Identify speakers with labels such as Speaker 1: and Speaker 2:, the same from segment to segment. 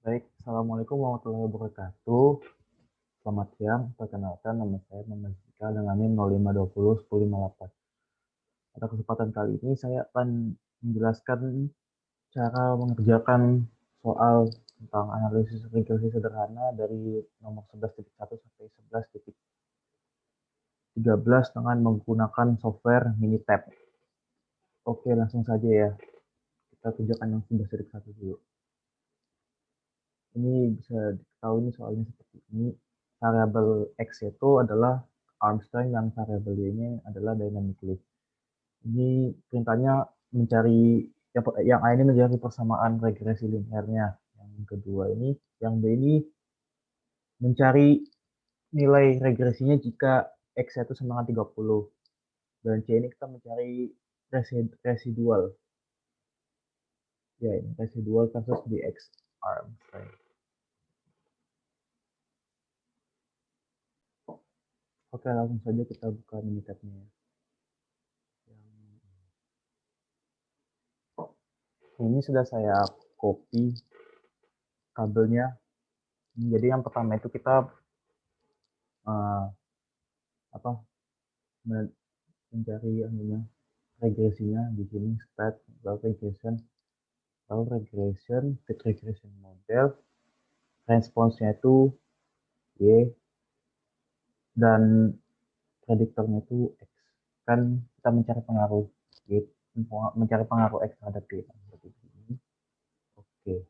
Speaker 1: Baik, Assalamualaikum warahmatullahi wabarakatuh. Selamat siang, perkenalkan nama saya Muhammad Zika dengan NIM 05201058. Pada kesempatan kali ini saya akan menjelaskan cara mengerjakan soal tentang analisis regresi sederhana dari nomor 11.1 sampai 11.13 dengan menggunakan software Minitab. Oke, langsung saja ya. Kita kerjakan yang 11.1 dulu. Ini bisa diketahui nih soalnya seperti ini. Variabel X itu adalah arm strength dan variabel Y-nya adalah dynamic lift. Ini perintahnya mencari yang A ini mencari persamaan regresi linearnya. Yang kedua ini, yang B ini mencari nilai regresinya jika X itu sama dengan 30. Dan C ini kita mencari residual. Ya, ini residual kasus di X arm strength. Oke, langsung saja kita buka minitabnya. Ini sudah saya copy kabelnya. Jadi yang pertama itu kita uh, apa mencari anunya regresinya di sini stat lalu regression fit regression model, responsnya itu Y dan prediktornya itu X. Kan kita mencari pengaruh Y, mencari pengaruh X terhadap Y seperti ini. Oke.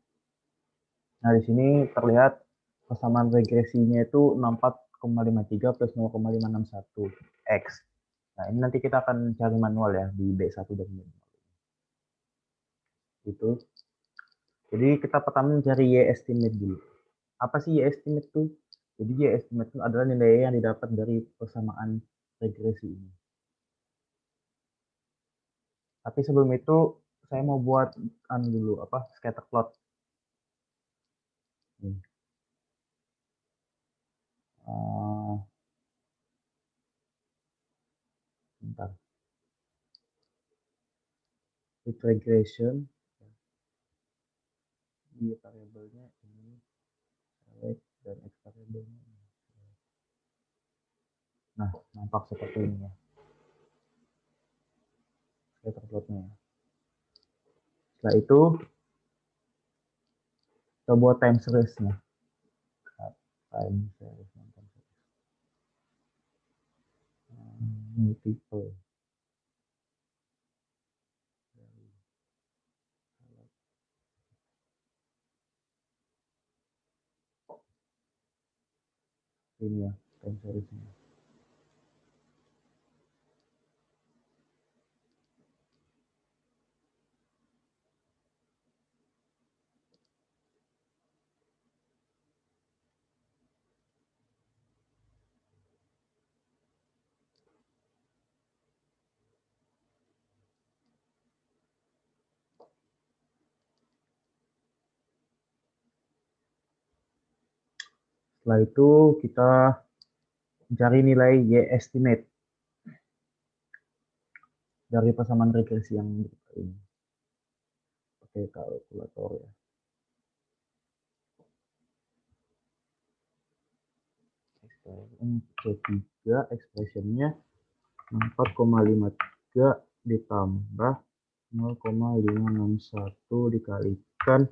Speaker 1: Nah, di sini terlihat persamaan regresinya itu 64,53 plus 0,561 X. Nah, ini nanti kita akan cari manual ya di B1 dan B0. Itu. Jadi kita pertama mencari Y estimate dulu. Apa sih Y estimate itu? Jadi Y estimate itu adalah nilai yang didapat dari persamaan regresi ini. Tapi sebelum itu saya mau buat dulu scatter plot. Nih. Bentar. With regression di variabelnya ini select dan X variabelnya. Nah, nampak seperti ini ya. Scatter plotnya. Setelah itu kita buat time series-nya. Time series. Multiple. Ini ya, time series-nya. Setelah itu kita mencari nilai Y estimate dari persamaan regresi yang ini. Pakai kalkulator ya. C3 expressionnya 4,53 ditambah 0,561 dikalikan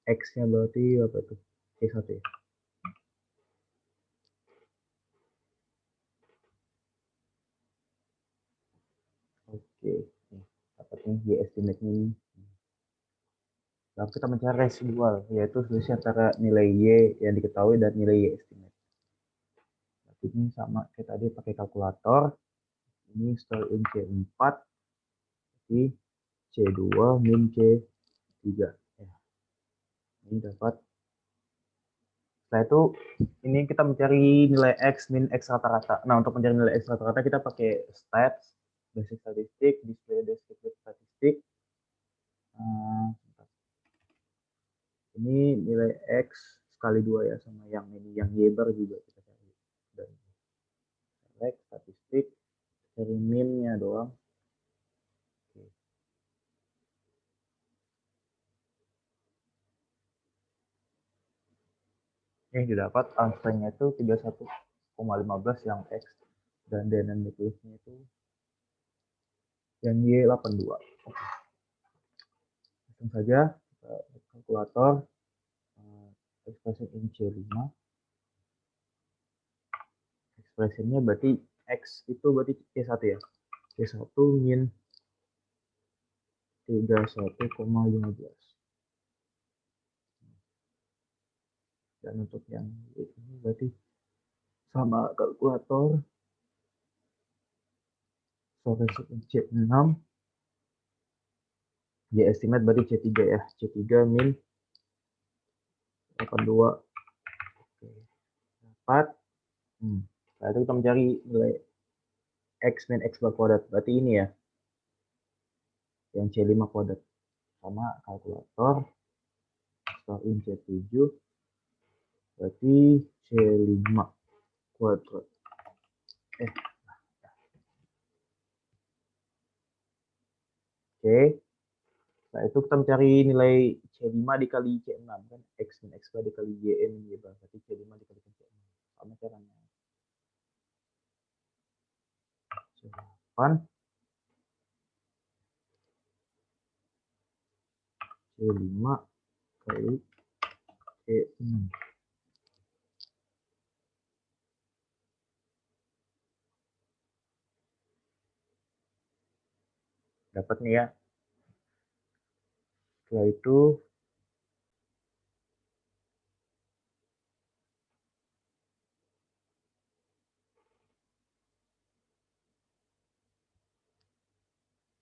Speaker 1: X-nya berarti apa itu? C1 ya. Oke, dapat nih Y estimate ini. Lalu kita mencari residual, yaitu selisih antara nilai Y yang diketahui dan nilai Y estimate. Berarti ini sama kayak tadi pakai kalkulator. Ini start in C4, di C2 min C3. Ya. Ini dapat. Setelah itu, ini kita mencari nilai X min X rata-rata. Nah, untuk mencari nilai X rata-rata kita pakai stats, basic statistik, display descriptive statistik. Ini nilai X kali 2 ya, sama yang ini, yang Y bar juga kita cari. Dan select statistik, cari min-nya doang. Yang didapat Einstein-nya itu 31,15 yang X dan dynamically-nya itu yang Y 82. Oke. Langsung saja kalkulator expression in C5. Expressionnya berarti X itu berarti C1 ya. C1 min 31,15. Dan untuk yang ini berarti sama kalkulator C6 Y estimate berarti C3 ya. C3 min 82. Oke. Dapat. Nah, itu kita mencari nilai X min X bar kuadrat. Berarti ini ya. Yang C5 kuadrat. Sama kalkulator. Store in C7. Berarti C5 kuadrat. Oke. Nah, itu kita mencari nilai C5 dikali C6 kan. X min X bar dikali Y min Y bar. Berarti C5 dikali C6. Sama caranya. C8 C5 kali C6. Dapat nih ya. Setelah itu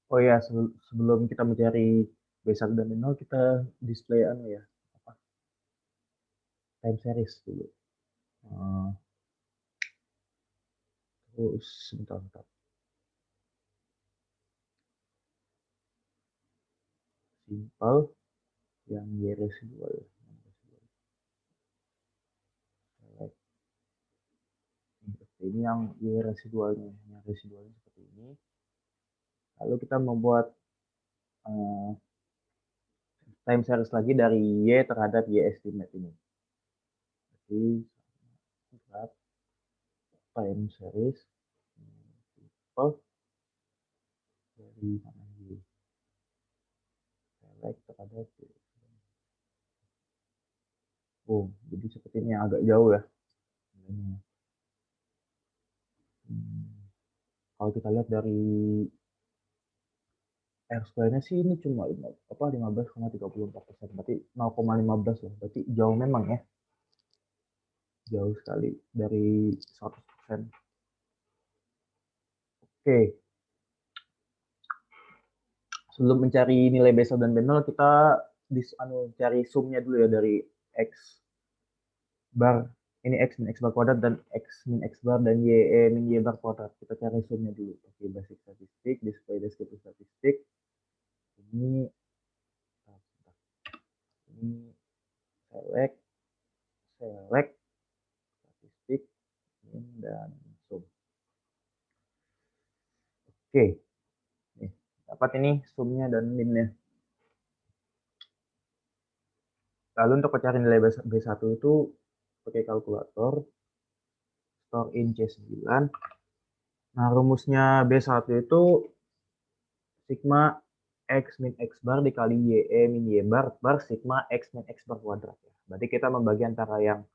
Speaker 1: oh ya, sebelum kita mencari B1 dan B0 kita display anu ya, apa? Time series dulu. Terus sebentar. Simple yang Y residual. Ini yang Y residualnya. Yang residualnya seperti ini. Lalu kita membuat time series lagi dari Y terhadap Y estimate ini. Jadi time series simple dari mana Y select terhadap Y. Oh, jadi sepertinya agak jauh ya. Kalau kita lihat dari R square-nya sih ini cuma 15,34%. Berarti 0,15 lah. Berarti jauh memang ya. Jauh sekali dari 100%. Oke. Sebelum mencari nilai B1 dan B0, kita cari sumnya dulu ya dari X bar. Ini X min X bar kuadrat dan X min X bar dan Y min Y bar kuadrat. Kita cari sumnya dulu. Oke, basic statistik, display descriptive statistik. Ini select statistik dan sum. Oke, nih, dapat ini sumnya dan minnya. Lalu untuk mencari nilai B1 itu pakai kalkulator, store in C9. Nah, rumusnya B1 itu sigma X min X bar dikali YE min Y bar sigma X min X bar kuadrat. Berarti kita membagi antara yang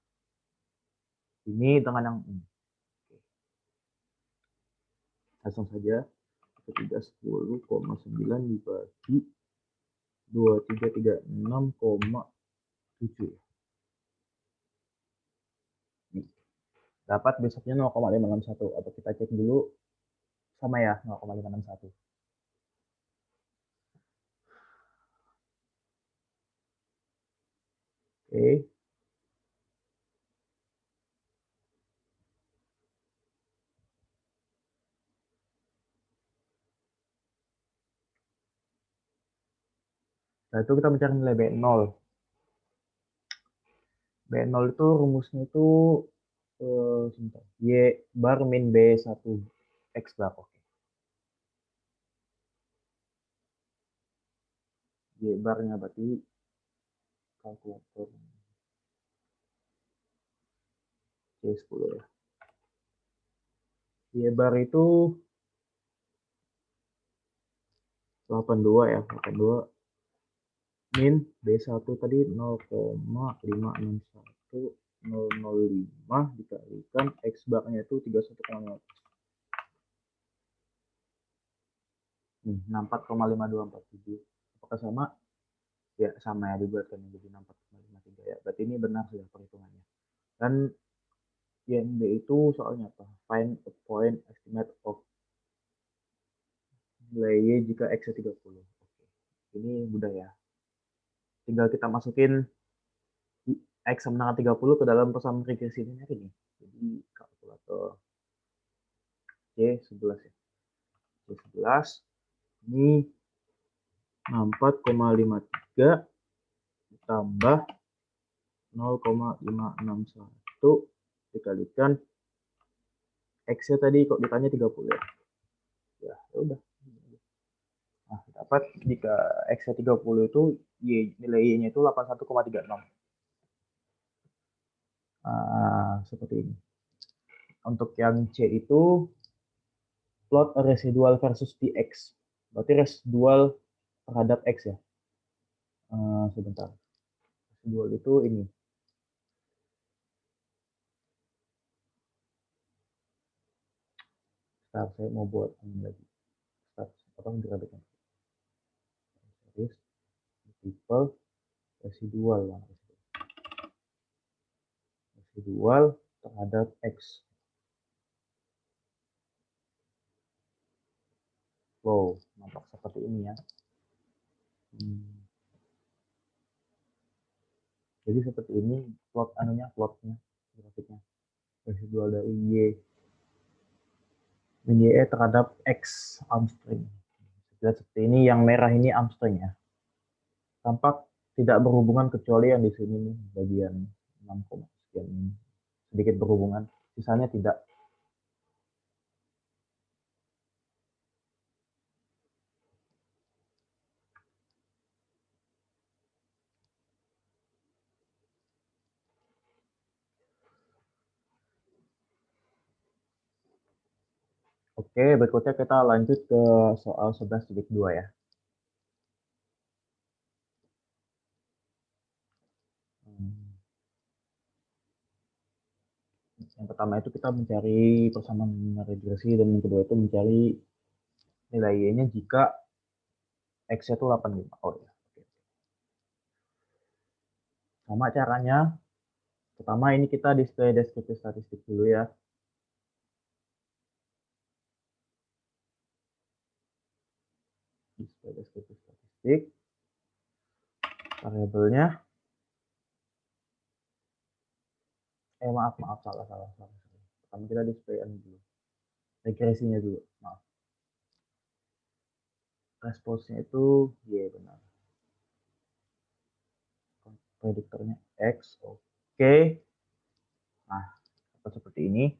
Speaker 1: ini dengan yang ini. Langsung saja. 310,9 dibagi 2336,7. Dapat besoknya 0,561 atau kita cek dulu sama ya 0,561. Oke. Nah, itu kita mencari nilai B0. B0 itu rumusnya itu Y bar min B1 X bar. Oke. Y barnya berarti kalkulator. C10 ya. Y bar itu 82 ya, 82 min B1 tadi 0,561005 dikalikan X barnya itu 31,5. Nih, 64,5247. Apakah sama? Ya, sama ya, dibuatkan menjadi 64,53 ya. Berarti ini benar sudah perhitungannya. Dan YMB itu soalnya apa? Find a point estimate of nilai Y jika X-nya 30. Oke. Ini mudah ya. Tinggal kita masukin X sama dengan 30 ke dalam persamaan regresi linear ini. Jadi kalkulator C11 ya. C11 ini 64,53 ditambah 0,561 dikalikan X-nya tadi kok ditanya 30 ya. Ya, udah. Nah, dapat jika X-nya 30 itu nilai Y-nya itu 81,36. Seperti ini. Untuk yang C itu plot residual versus Px. Berarti residual terhadap X ya. Sebentar. Residual itu ini. Sebentar, saya mau buat ini lagi. Apa yang grafiknya? People residual. Residual terhadap X. Wow, nampak seperti ini ya. Jadi seperti ini plotnya, grafiknya. Residual dari Y min YE terhadap X Armstrong. Seperti ini, yang merah ini Armstrong ya. Tampak tidak berhubungan kecuali yang di sini nih, bagian 6, sekian ini. Sedikit berhubungan, sisanya tidak. Oke, berikutnya kita lanjut ke soal 11.2 ya. Yang pertama itu kita mencari persamaan regresi, dan yang kedua itu mencari nilai Y-nya jika X-nya itu 85. Oh ya. Sama caranya. Pertama ini kita display deskripsi statistik dulu ya. Display deskripsi statistik. Variabelnya. Maaf, salah. Pertama kita display dulu. Regresinya dulu, maaf. Responsnya itu Y, benar. Prediktornya X, oke. Nah, seperti ini.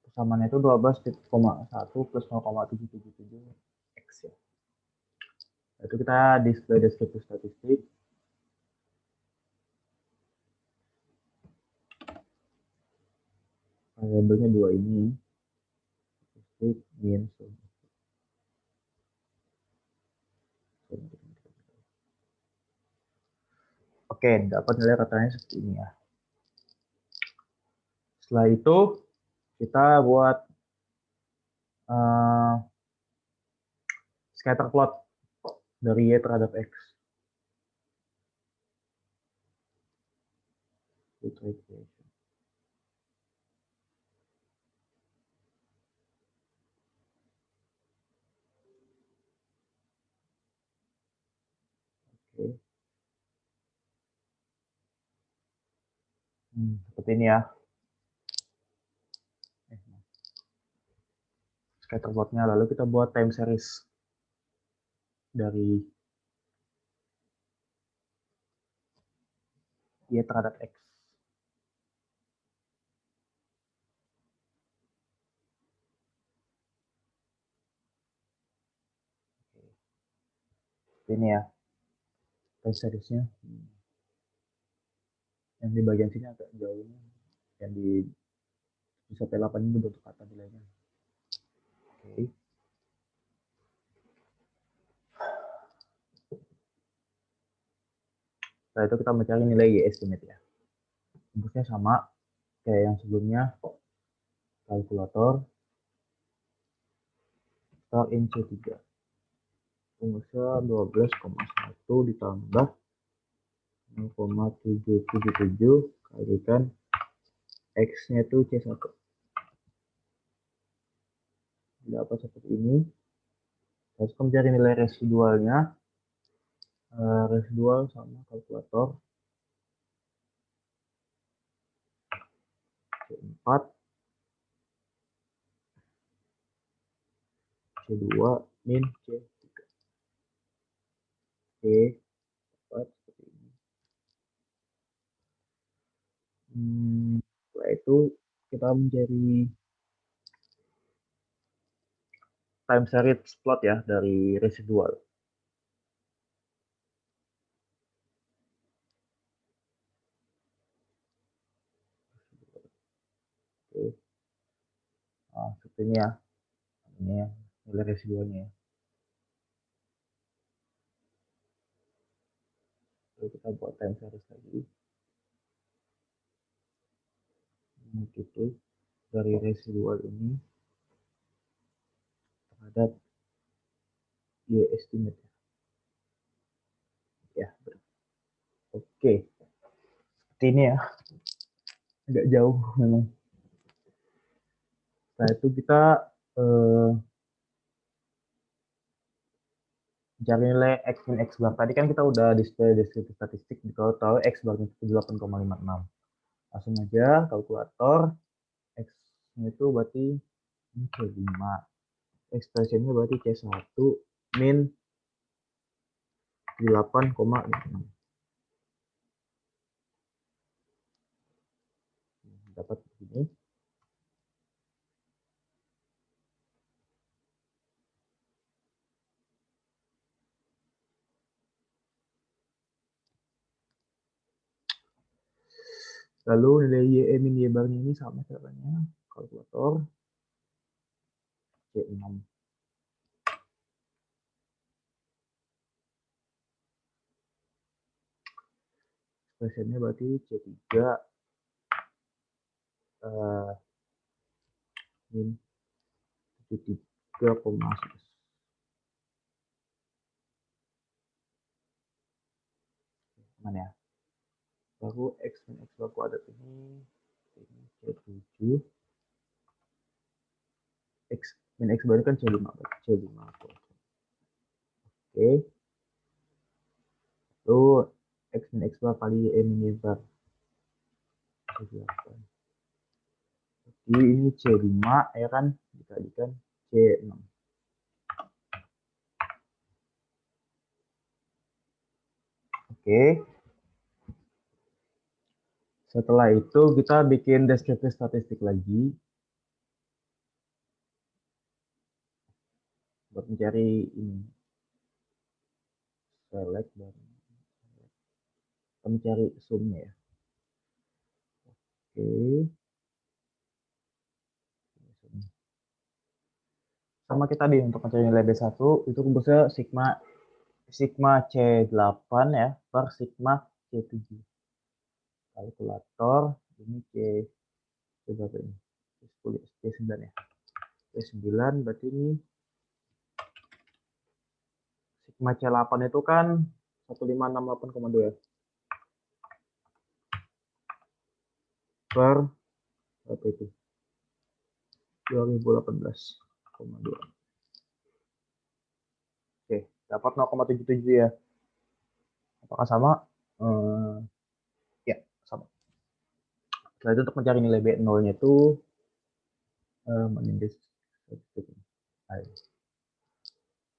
Speaker 1: Persamaannya itu 12,1 plus 0,777 X ya. Itu kita display deskripsi statistik. Variabelnya dua ini. Statistik min. Oke, dapat nilai ratanya seperti ini ya. Setelah itu kita buat scatter plot dari Y terhadap X. Oke. Seperti ini ya. Scatter plotnya, lalu kita buat time series dari Y terhadap X. Ini ya time seriesnya. Yang di bagian sini agak jauh ini. Yang di 7-8 ini bentuk kata nilainya. Oke. Setelah itu kita mencari nilai Y estimate ya. Rumusnya sama kayak yang sebelumnya. Kalkulator. Start in C3. Rumusnya 12,1 ditambah 0,777 kalikan X-nya itu C1. Dapat seperti ini. Terus kita mencari nilai residualnya. Residual sama kalkulator. C4. C2 min C3. Oke. Dapat seperti ini. Setelah itu kita mencari time series plot ya dari residual. Oke. Nah, seperti ini ya. Ini ya, nilai residualnya ya. Lalu kita buat time series lagi. Ini gitu dari residual ini terhadap Y estimate ya. Oke. Seperti ini ya. Agak jauh memang. Nah, itu kita cari nilai X min X bar. Tadi kan kita udah display deskripsi statistik. Kalau tahu X barnya itu 8,56. Langsung aja kalkulator. X-nya itu berarti ini C5. Ekspresinya berarti C1 min 8,56. Dapat begini. Lalu nilai Y min Y barnya ini sama caranya. Kalkulator C6. Ekspresinya berarti C3 min 73,11. Mana ya? Lalu X min X bar kuadrat ini C7. X min X bar kan C5. C5. Oke. Lalu X min X bar kali Y min Y bar. Jadi ini C5 ya kan dikalikan C6. Oke. Setelah itu kita bikin deskripsi statistik lagi buat mencari ini. Select dan kita mencari sumnya ya. Oke. Sama kita tadi untuk mencari nilai B1 itu rumusnya sigma C8 ya per sigma C7. Kalkulator ini C berapa ini? C9 ya. C9 berarti ini sigma C8 itu kan 1568,2 per berapa itu? 2018,2. Oke, dapat 0,77 ya. Apakah sama? Ya, sama. Setelah itu untuk mencari nilai B0-nya itu menindis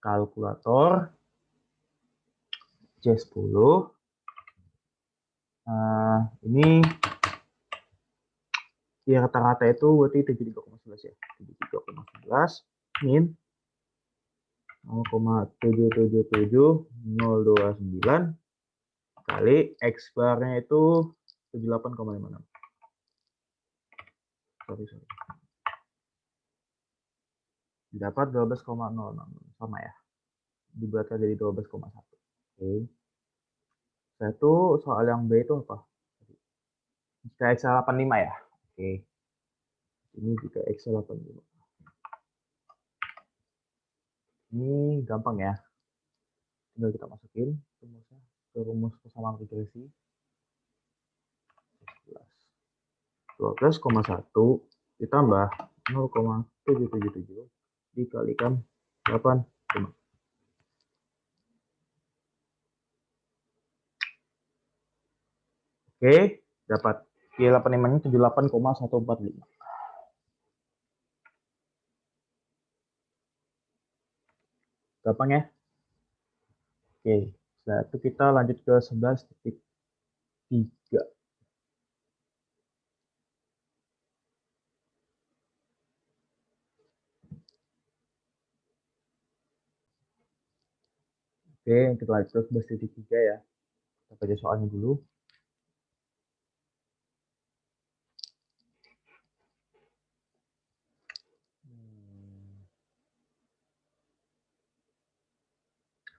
Speaker 1: kalkulator C10. Ini ya rata-rata itu berarti 73,11 ya. 73,11 min 0,777029 kali X barnya itu 78,56. Sorry. Dapat 12,06. Sama ya. Dibuatkan jadi 12,1. Oke. Satu soal yang B itu apa? Jika X 85 ya. Oke. Ini jika X 85. Ini gampang ya. Tinggal kita masukin rumusnya ke rumus persamaan regresi. 12,1 ditambah 0,777 dikalikan 8. Oke, dapat Y85-nya 78,145. Gampang ya? Oke, setelah itu kita lanjut ke 11.3. Oke, kita lanjut ke 11.3 ya. Kita baca soalnya dulu.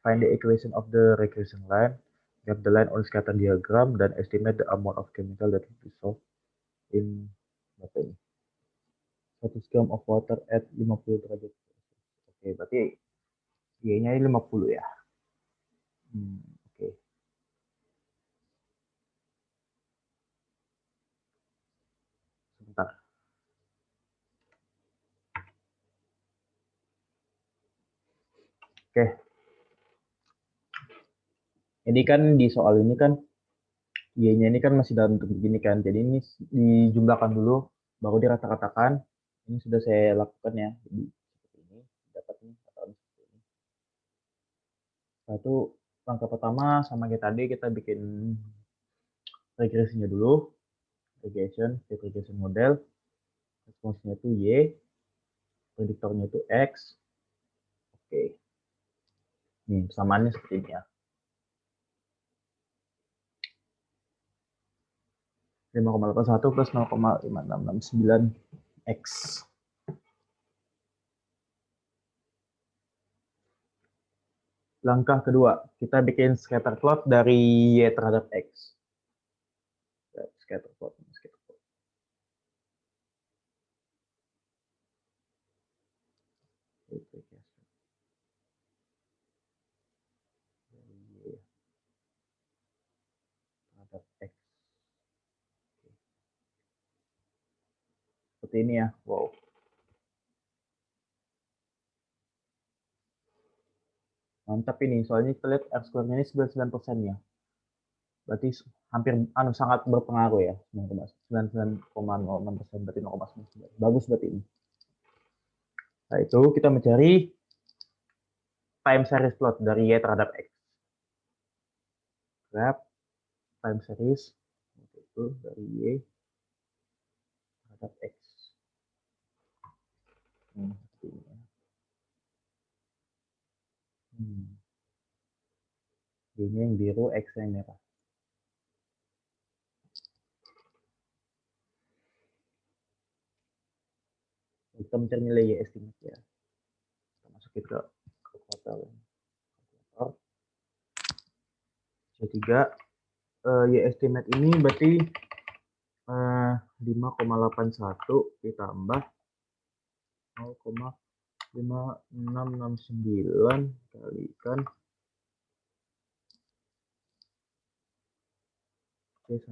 Speaker 1: Find the equation of the regression line, graph the line on scatter diagram, dan estimate the amount of chemical that will dissolve in berapa ini? 1 gram of water at 50 derajat. Oke, berarti Y-nya 50 ya. Oke. Sebentar. Oke. Ini kan di soal ini kan Y-nya ini kan masih dalam bentuk begini kan. Jadi ini dijumlahkan dulu, baru dirata-ratakan. Ini sudah saya lakukan ya. Jadi seperti ini, dapat ini katakan seperti ini. Satu langkah pertama sama kayak tadi kita bikin regresinya dulu. Regression model. Responsnya itu Y, prediktornya itu X. Oke. Nih, persamaannya seperti ini ya. 5,81 plus 0,5669 X. Langkah kedua, kita bikin scatter plot dari Y terhadap X. Scatter plot. Terhadap X. Seperti ini ya. Wow. Mantap ini, soalnya kita lihat R-square-nya ini 99%-nya. Berarti hampir sangat berpengaruh ya. 99,06%, berarti 0,99. Bagus berarti ini. Nah, itu kita mencari time series plot dari Y terhadap X. Grab time series itu dari Y terhadap X. Y-nya yang biru, X yang merah. Kita mencari nilai Y estimate ya. Kita masukin ke kalkulator. C3 Y estimate ini berarti 5,81 ditambah 0,5669 kalikan C1.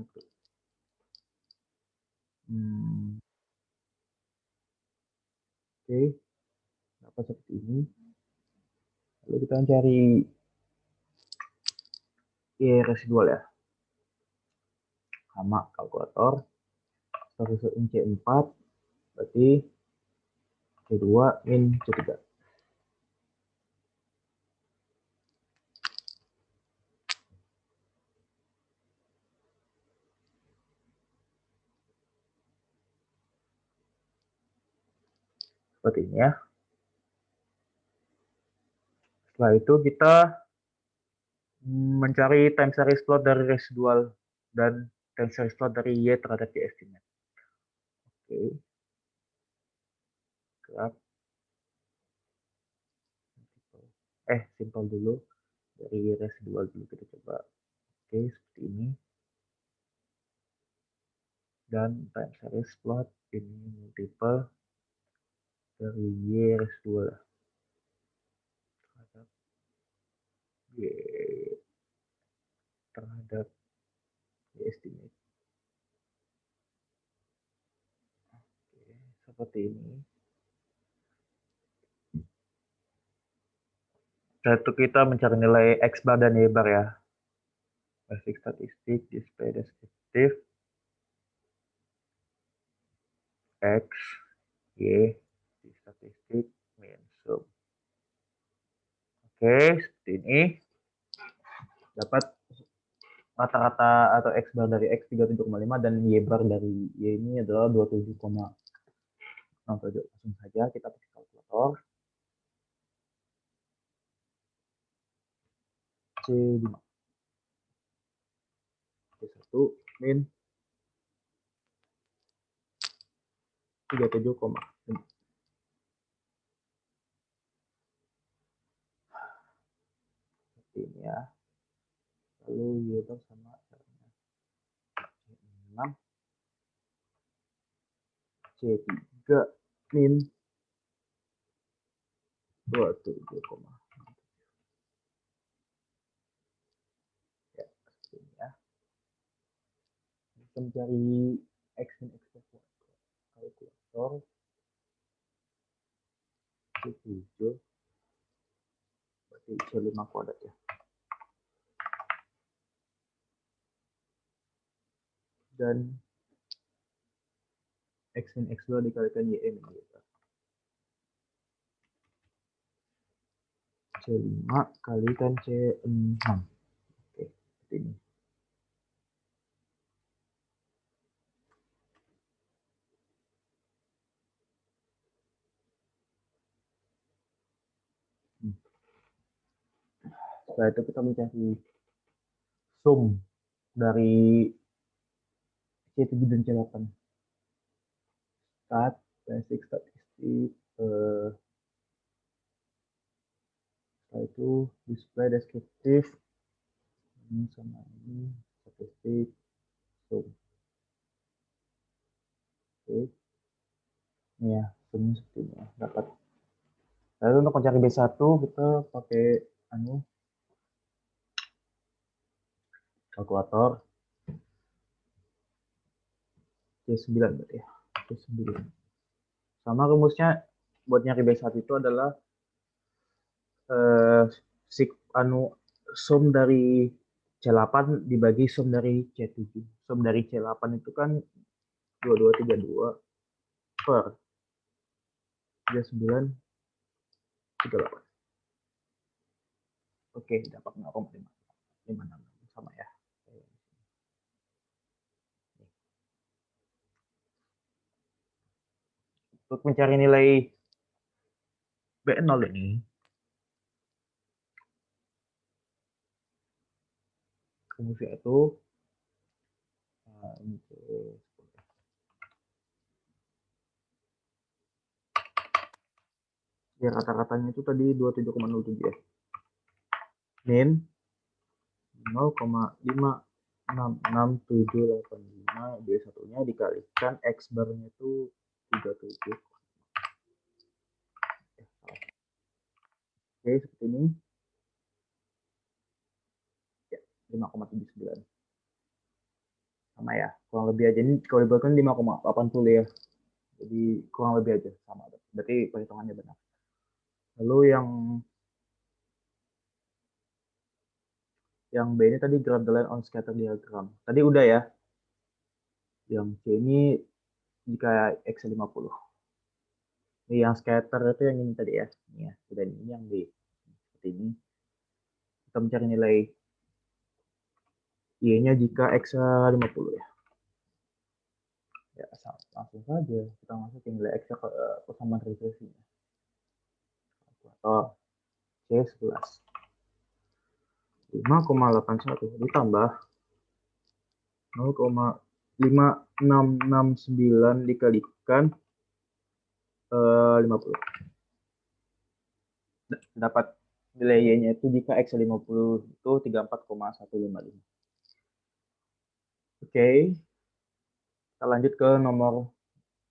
Speaker 1: Oke, dapat seperti ini. Lalu kita mencari Y residual ya. Sama kalkulator. Solusi C4 berarti C2 min C3. Seperti ini ya. Setelah itu kita mencari time series plot dari residual dan dan series plot dari Y terhadap Y estimate. Oke. Graf. Simple dulu. Dari residual dulu kita coba. Oke, seperti ini. Dan time series plot ini multiple dari Y residual terhadap Y terhadap Y estimate. Oke, seperti ini. Satu kita mencari nilai X bar dan Y bar ya. Basic statistik, display deskriptif, X, Y, statistik, min, sum. Oke, seperti ini. Dapat rata-rata atau X bar dari X 37,5 dan Y bar dari Y ini adalah 27,67. Langsung saja kita pakai kalkulator. C5. C1 min 37,5. Seperti ini ya. Lalu Y bar sama caranya. C6 C3 min 27,5. Ya, seperti ini ya. Kita mencari X dan X kalkulator. C7 berarti C5 kuadrat ya. Dan X min X2 dikalikan Y min Y. C5 kalikan C6. Oke, seperti ini. Setelah itu kita mencari sum dari C7 dan C8. Stat, basic statistik, setelah itu display deskriptif, ini sama ini, statistik, sum. Oke. Ini ya, sumnya seperti ini ya, dapat. Lalu untuk mencari B1 kita pakai kalkulator. C9 berarti ya. C9. Sama rumusnya buat nyari B1 itu adalah sum dari C8 dibagi sum dari C7. Sum dari C8 itu kan 2232 per 39 38. Oke, dapat 0,56 sama ya. Untuk mencari nilai B0 ini, rumusnya itu ya rata-ratanya itu tadi 27,07 ya. Min 0,56675 B1-nya dikalikan X barnya itu 37. Oke, seperti ini. Ya, 5,79. Sama ya, kurang lebih aja. Ini kalau dibuatkan 5,80 ya. Jadi kurang lebih aja sama. Berarti perhitungannya benar. Lalu yang B ini tadi graph the line on scatter diagram. Tadi udah ya. Yang C ini jika X50. Ini yang scatter itu yang ini tadi ya. Ini ya. Dan ini yang B. Seperti ini. Kita mencari nilai Y-nya jika X50 ya. Ya, langsung saja kita masukin nilai X ke persamaan regresinya. Atau C11. 5,81 ditambah 0,5669 dikalikan 50. Dapat nilai Y-nya itu jika X 50 itu 34,155. Oke, kita lanjut ke nomor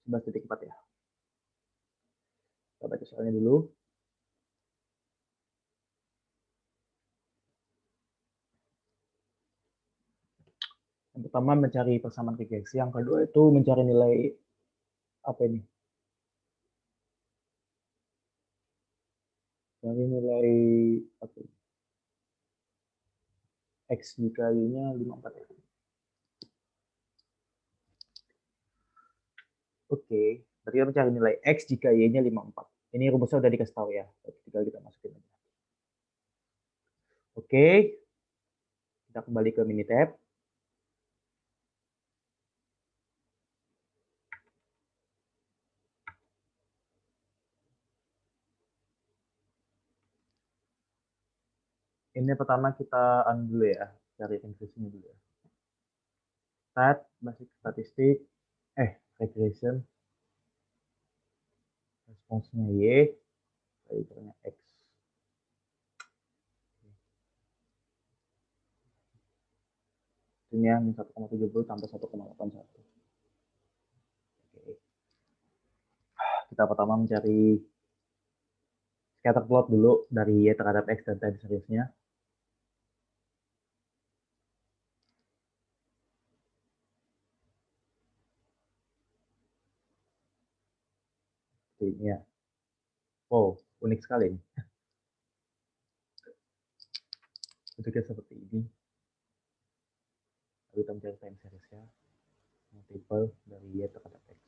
Speaker 1: 11.4 ya. Kita baca soalnya dulu. Yang pertama mencari persamaan regeksi, yang kedua itu mencari nilai apa ini? Cari nilai apa ini? X jika Y-nya 54 ya. Oke, berarti kita mencari nilai X jika Y-nya 54. Ini rumusnya udah dikasih tahu ya, tinggal kita masukin aja. Oke, kita kembali ke Minitab. Ini pertama kita dulu ya, cari inversinya dulu ya. Stat, basic statistik, regression, responsnya Y, parameternya X. Ini yang 1,70 tambah 1,81. Oke. Kita pertama mencari scatter plot dulu dari Y terhadap X dan time series-nya. Ini ya. Oh, unik sekali nih. Bentuknya seperti ini. Lalu kita mencari time series-nya. Multiple dari Y terhadap X.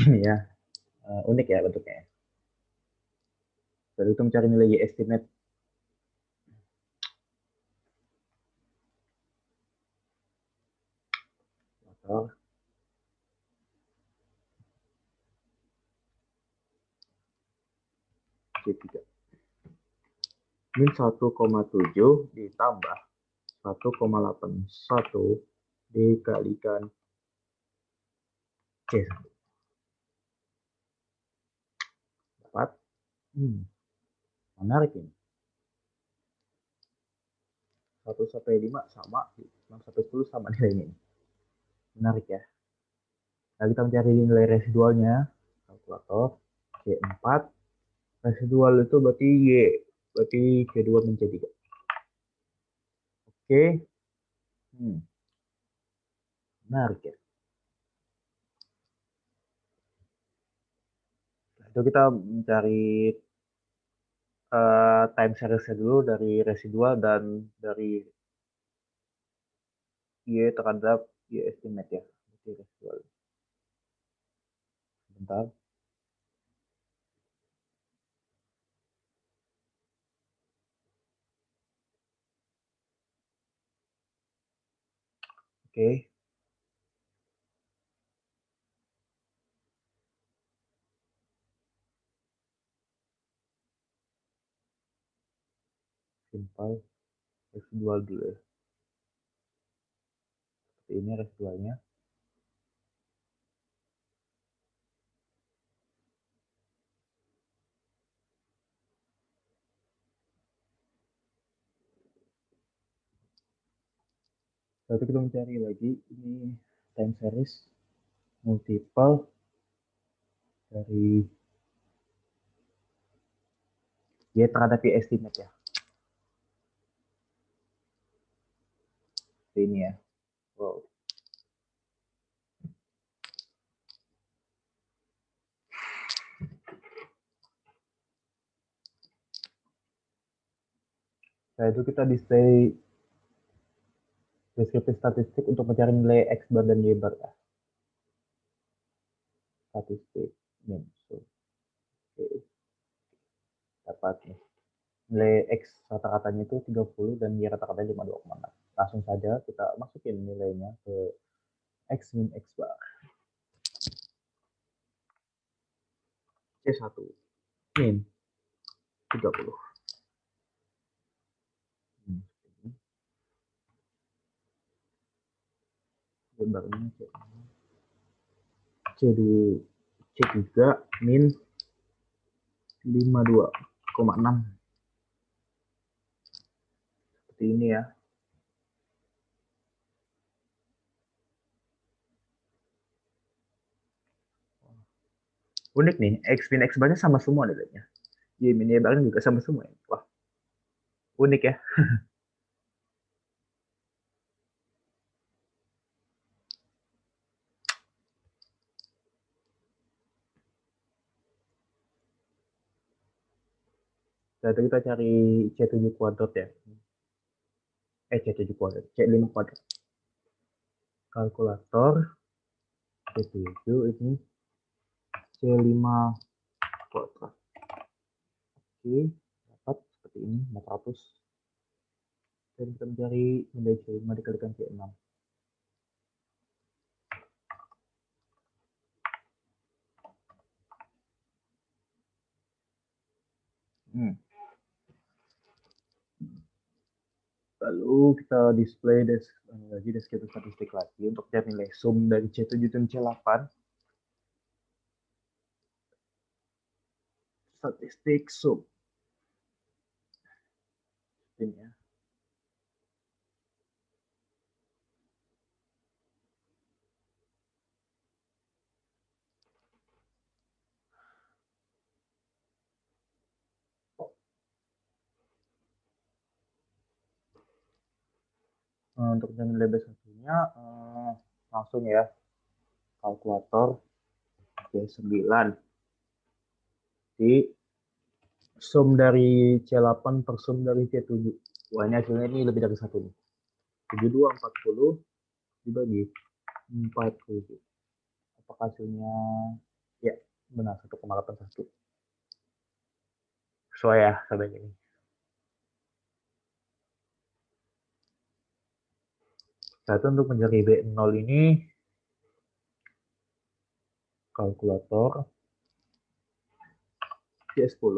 Speaker 1: Ini ya. Unik ya bentuknya. Lalu itu mencari nilai Y estimate. Motor. C3. Min 1,7 ditambah 1,81 dikalikan C1. Dapat. Menarik ini. 1 sampai 5 sama, 6 sampai 10 sama nilainya ini. Menarik ya. Nah, kita mencari nilai residualnya. Kalkulator. C4. Residual itu berarti Y. Berarti C2 min C3. Oke. Menarik ya. Itu kita mencari time series-nya dulu dari residual dan dari Y terhadap Y estimate ya. Berarti residual. Bentar. Oke. Simple. Residual dulu ya. Seperti ini residualnya. Lalu kita mencari lagi ini time series multiple dari Y terhadap Y estimate ya. Seperti ini ya. Wow. Nah, itu kita display deskripsi statistik untuk mencari nilai X bar dan Y bar ya. Statistik min. So, oke. Dapat nih. Nilai X rata-ratanya itu 30 dan Y rata-ratanya 52,6. Langsung saja kita masukin nilainya ke X min X bar. C1 min 30. Lebarnya C3 min 52,6. Seperti ini ya. Unik nih, X min X barnya sama semua nilainya. Y min Y barnya juga sama semua ya. Wah, unik ya. Nah, itu kita cari C7 kuadrat ya. C7 kuadrat, C5 kuadrat. Kalkulator C7 ini C5 kuadrat. Oke, dapat seperti ini 400. Dan kita mencari nilai C5 dikalikan C6. Lalu kita display deskripsi statistik lagi untuk cari nilai sum dari C7 dan C8. Statistik sum. Ini ya. Untuk nilai B1-nya langsung ya. Kalkulator C9 di sum dari C8 per sum dari C7. Wah, ini hasilnya ini lebih dari 1 nih. 72, 40 dibagi 40. Apakah hasilnya ya benar 1,81? Sesuai ya sampai ini. Satu untuk mencari B0 ini kalkulator C10.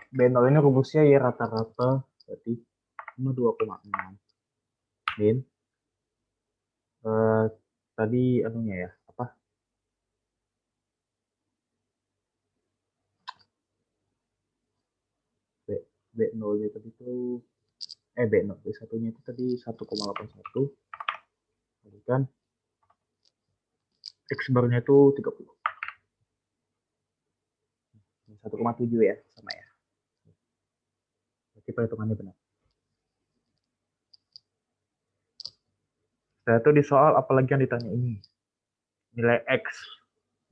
Speaker 1: B0 ini rumusnya ya rata-rata berarti 2,6 min tadi anunya ya apa B0 nya tadi itu B0 B1 nya itu tadi 1,81 kan X barnya itu 30 1,7 ya sama ya, berarti perhitungannya benar. Setelah itu di soal apalagi yang ditanya ini nilai X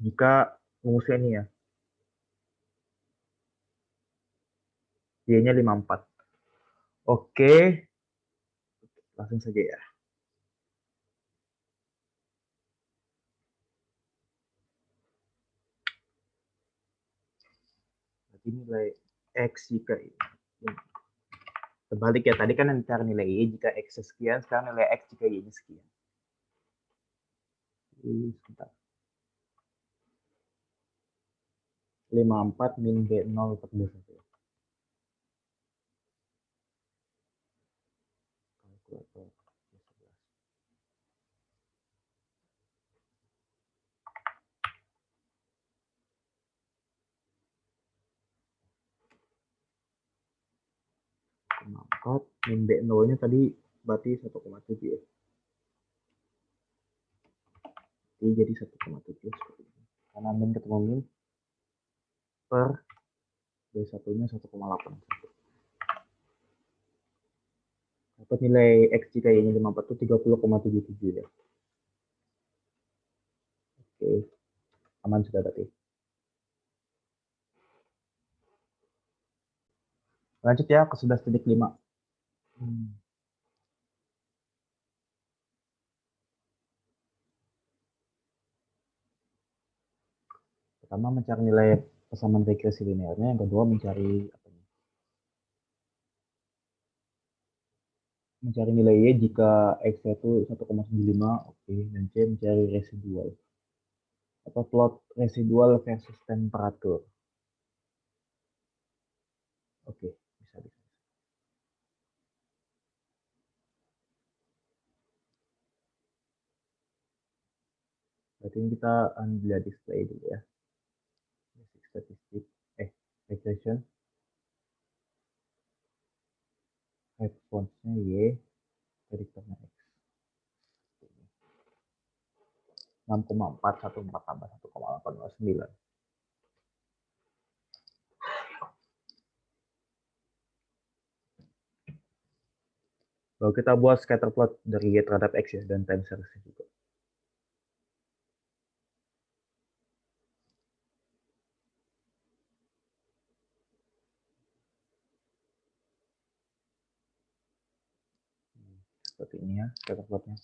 Speaker 1: jika rumusnya ini ya Y-nya 54. Oke, langsung saja ya. Berarti nilai X jika ini. Terbalik ya, tadi kan yang cari nilai Y jika X sekian, sekarang nilai X jika Y-nya sekian. Sebentar. 54 min B0 per B1. Kalkulator. 4 min B0 nya tadi berarti 1,7 ya. Ini jadi 1,7 seperti ini. Karena min ketemu min per B1 nya 1,81. Dapat nilai X jika Y nya 54 itu 30,77 ya. Oke, aman sudah berarti. Lanjut ya ke 11.5. Pertama mencari nilai persamaan regresi linearnya, yang kedua mencari nilai Y jika X itu 1,75, oke, dan C mencari residual atau plot residual versus temperatur. Oke, bisa. Berarti ini kita lihat display dulu ya. Basic statistik, regression, response-nya Y, prediktornya X. 6,414 tambah 1,809. Lalu kita buat scatter plot dari Y terhadap X ya, dan time series juga. Seperti ini ya, scatter plotnya.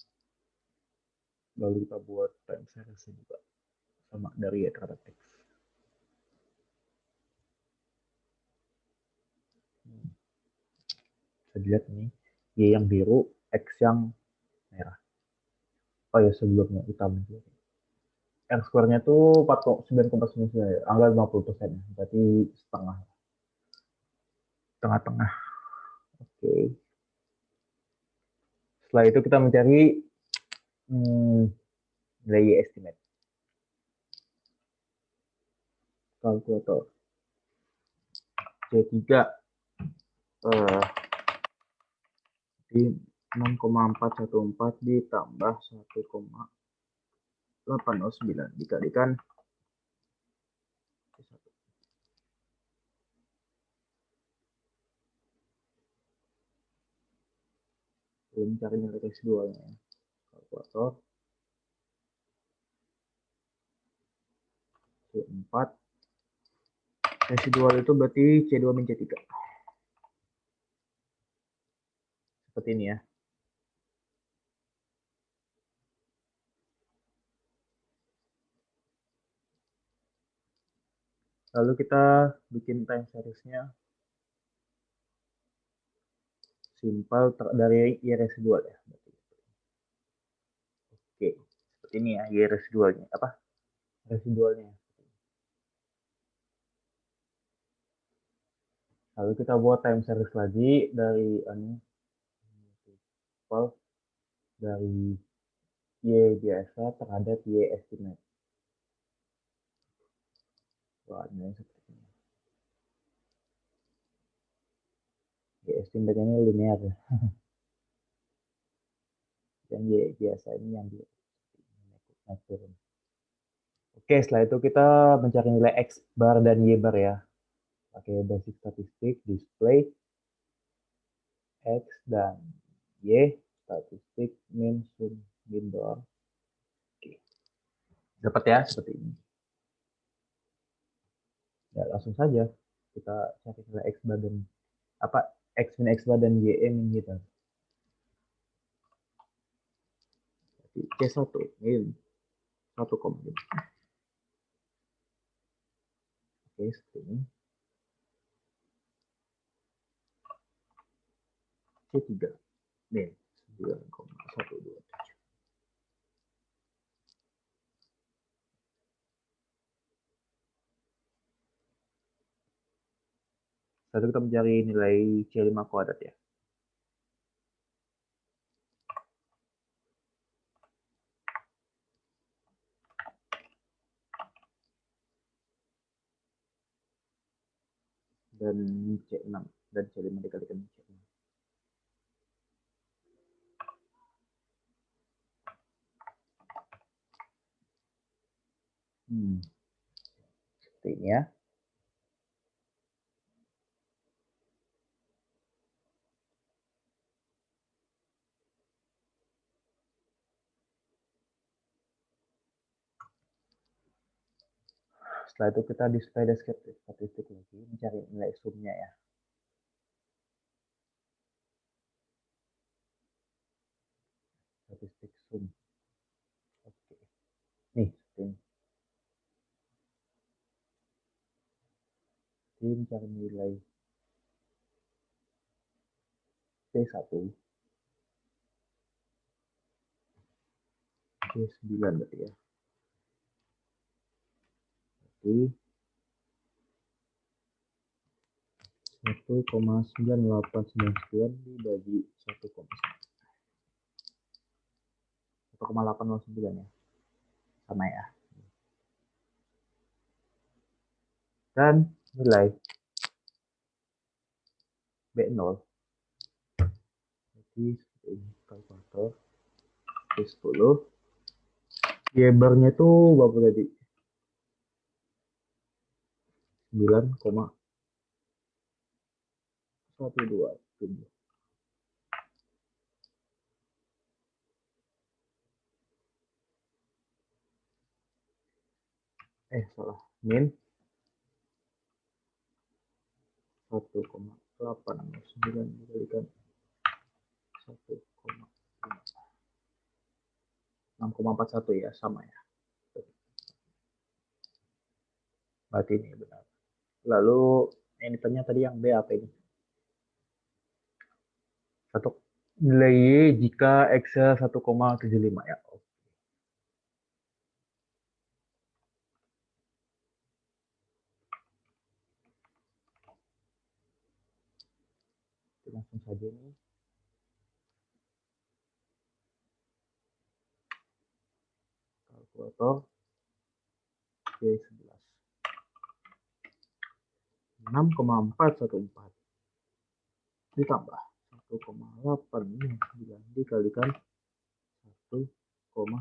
Speaker 1: Lalu kita buat time series juga, sama dari Y terhadap X. Bisa dilihat ini, Y yang biru, X yang merah. Oh ya, sebelumnya hitam juga. R square-nya tuh 9,99, angka 50%, berarti setengah. Tengah-tengah. Oke. Setelah itu kita mencari nilai Y estimate. Kalkulator. C3 di 6,414 ditambah 1,809 dikalikan belum cari nilai residualnya ya. Kalkulator C4 residual itu berarti C2 min C3 seperti ini ya. Lalu kita bikin time seriesnya simpel dari Y residual ya. Oke, seperti ini ya Y residualnya. Apa? Residualnya. Lalu kita buat time series lagi dari dari Y biasa terhadap Y estimate. Wah, ini seperti ini. Y estimate ini linear ya. Yang Y biasa ini yang naik turun. Oke, setelah itu kita mencari nilai X bar dan Y bar ya. Pakai basic statistik, display, X dan Y, statistik, min, sum, min doang. Oke. Dapat ya, seperti ini. Ya, langsung saja kita cari nilai X bar dan X min X bar dan Y min Y bar. C1 min 1,5. Oke, seperti ini. C3 min 9,127. Lalu kita mencari nilai C5 kuadrat ya. Dan C6 dan C5 dikalikan C6. Seperti ini ya. Setelah itu kita display deskriptif statistik lagi, mencari nilai sumnya ya. Statistik sum. Oke. Nih, ini. Ini mencari nilai C1. C9 berarti ya. Oke. 1,9899 dibagi 1,809 ya. sama ya. Dan nilai B0. Jadi seperti ini, kalkulator. B10. Y barnya itu berapa tadi? 9,127. Salah. Min 1,89 dikalikan 6,41 ya, sama ya. Berarti ini benar. Lalu ini tanya tadi yang B apa ini? Satu nilai Y jika X-nya 1,75 ya. Oke, langsung saja nih. Kalkulator B11. 6,414 ditambah 1,89 dikalikan 1,7.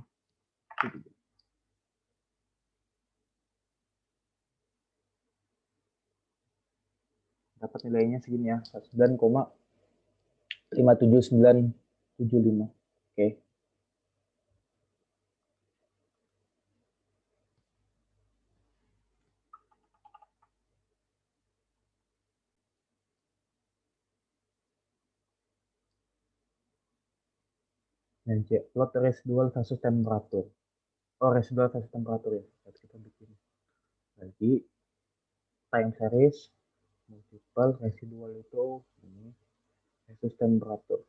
Speaker 1: Dapat nilainya segini ya, 9,57975. Oke. Dan C, plot residual versus temperatur. Oh, residual versus temperatur ya. Jadi kita bikin. Jadi time series multiple residual itu ini versus temperatur.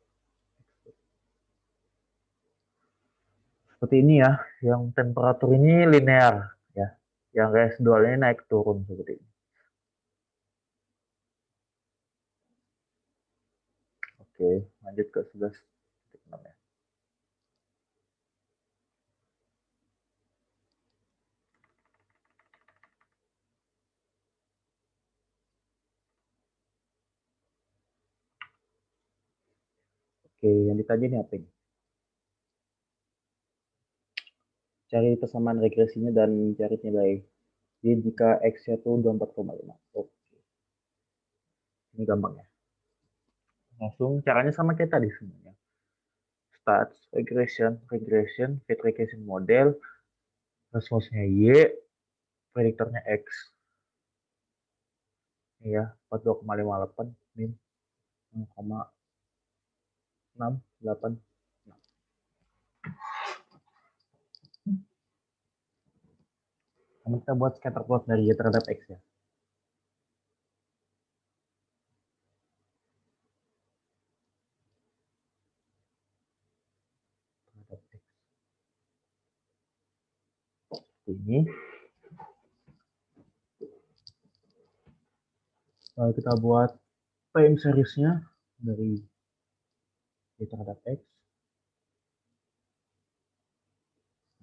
Speaker 1: Seperti ini ya, yang temperatur ini linear ya. Yang residual ini naik turun seperti ini. Oke, lanjut ke 11.6 ya. Oke, yang ditanya ini apa ini? Cari persamaan regresinya dan cari nilai Y jika X-nya itu 24,5. Oke. Ini gampang ya. Langsung caranya sama kayak tadi semuanya. Start, regression, fit regression model, response-nya Y, prediktornya X. Ini ya, 42,58 min 6,686. Namun kita buat scatter plot dari Y terhadap X ya. Terhadap X. Ini. Lalu kita buat time series-nya dari Y terhadap X.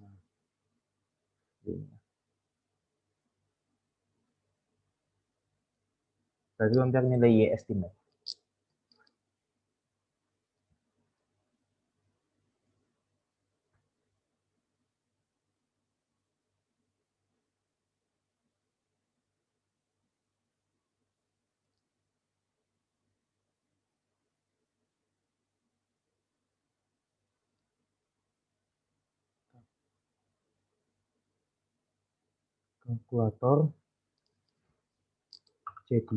Speaker 1: Nah, ini. Berarti untuk nilai Y estimate. Kalkulator C3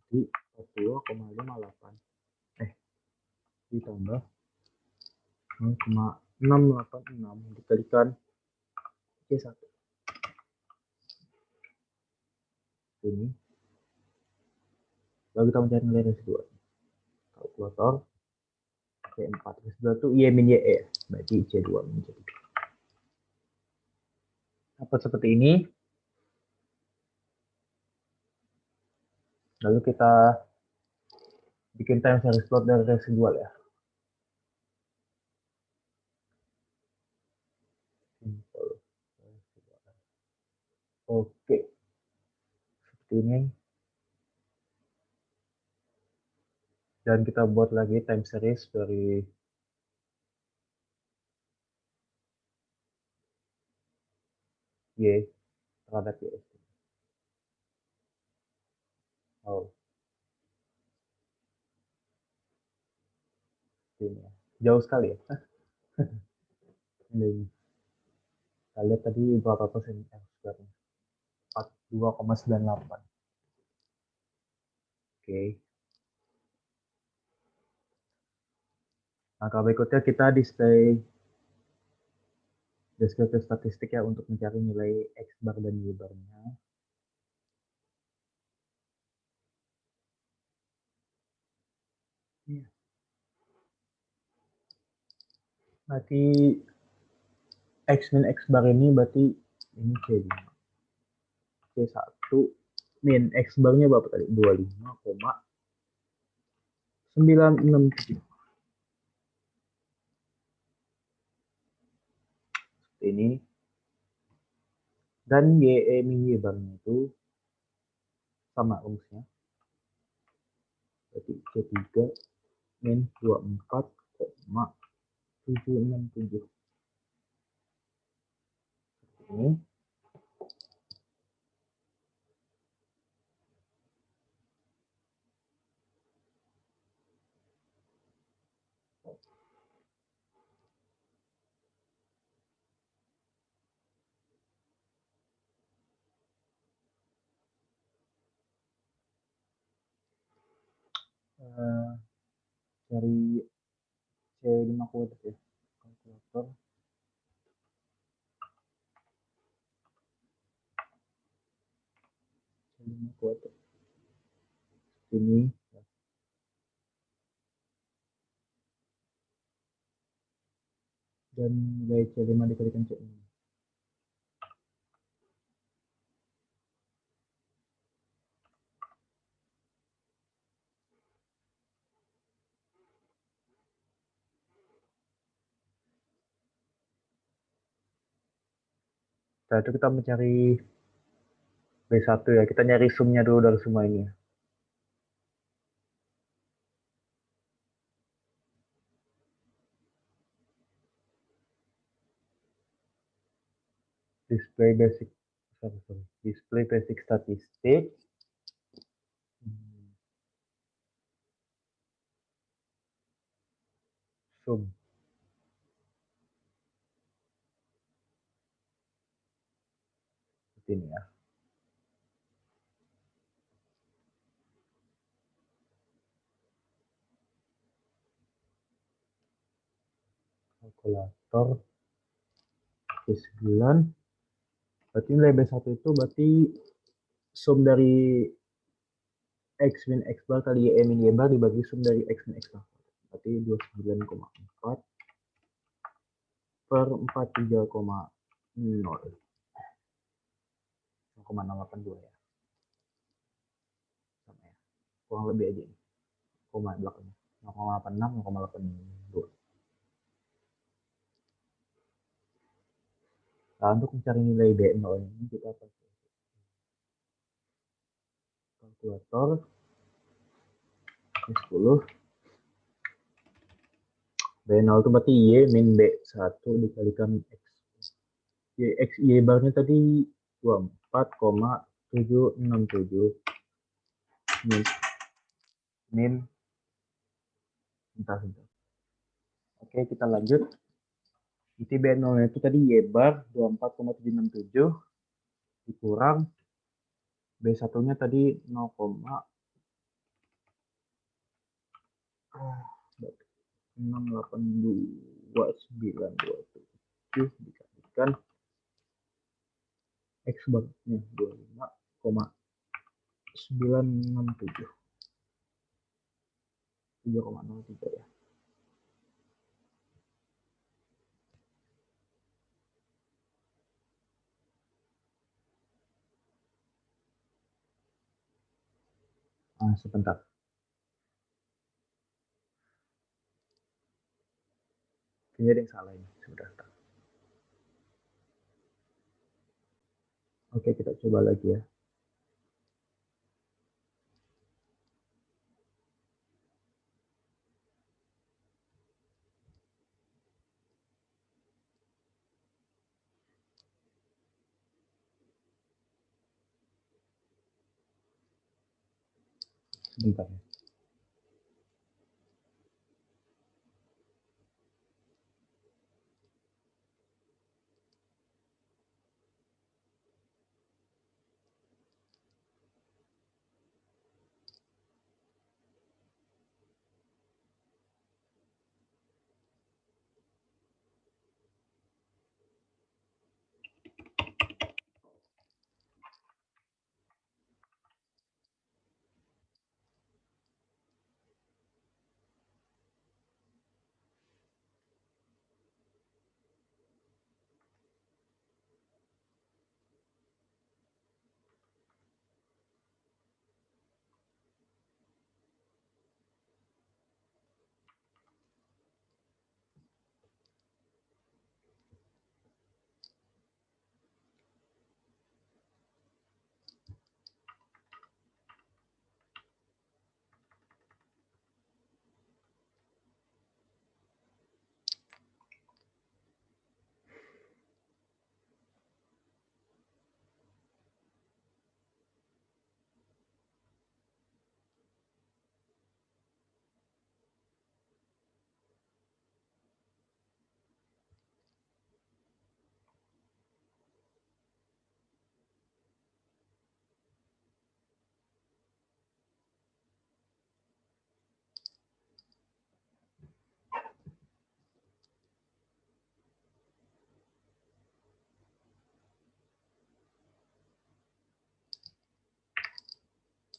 Speaker 1: di 42,58 ditambah 0,686 dikalikan C1 ini. Lalu kita mencari nilai residual. Kalkulator C4 residual itu Y min YE, berarti C2 menjadi dapat seperti ini. Lalu kita bikin time series plot dari residual ya. Simple. Oke, seperti ini. Dan kita buat lagi time series dari Y terhadap Y. Oh, ini ya. Jauh sekali ya. Ini. Kita lihat tadi berapa persen R-square-nya. 42,98. Oke. Langkah berikutnya kita display deskriptif statistik ya untuk mencari nilai X bar dan Y barnya. Iya. Berarti X min X bar ini berarti ini C5. C1 min X barnya berapa tadi? 25,967. Ini. Dan YE min Y barnya itu sama rumusnya. Berarti C3 min 24,767. Ini. Dari C5 kuadrat ya. Kalkulator. C5 kuadrat. Ini. Dan nilai C5 dikalikan C6. Setelah itu kita mencari B1 ya. Kita nyari sumnya dulu dari semua ini ya. Display basic display basic statistik. Sum. Seperti ini ya. Kalkulator B9. Berarti nilai B1 itu berarti sum dari X min X bar kali Y min Y bar dibagi sum dari X min X bar. Berarti 29,4 per 43,0. 0,682 ya. Sama ya. Kurang lebih aja ini. Koma belakangnya. 0,86, 0,82. Nah, untuk mencari nilai B0 ini kita pakai kalkulator B10. B0 itu berarti Y min B1 dikalikan X. X Y barnya tadi 24,767 min bentar. Oke, kita lanjut. Jadi B0 itu tadi Y bar 24,767 dikurang B1-nya tadi 0,682,927 dikalikan X barnya 25,967. 7,03 ya. Sebentar. Kayaknya ada yang salah ini. Sudah. Oke, kita coba lagi ya. Sebentar ya.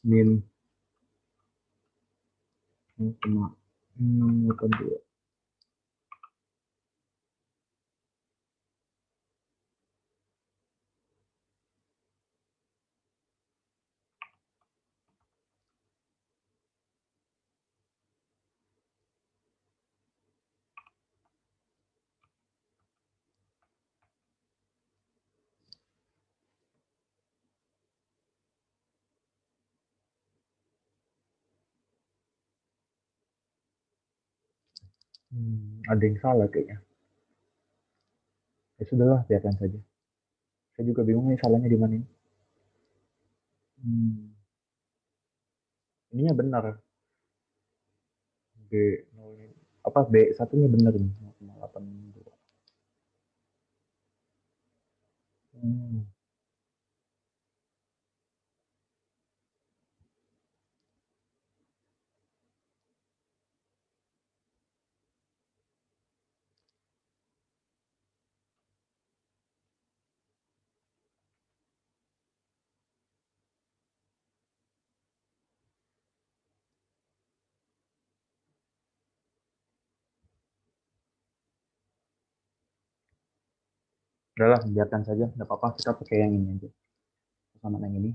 Speaker 1: Min 0,682. Ada yang salah kayaknya. Ya sudahlah, biarkan saja. Saya juga bingung nih salahnya di mana ini. Hmm, ininya benar. B 0, apa B satunya benar ini 0,82. Hmm, udahlah, biarkan saja. Nggak apa-apa, kita pakai yang ini aja. Sama yang ini.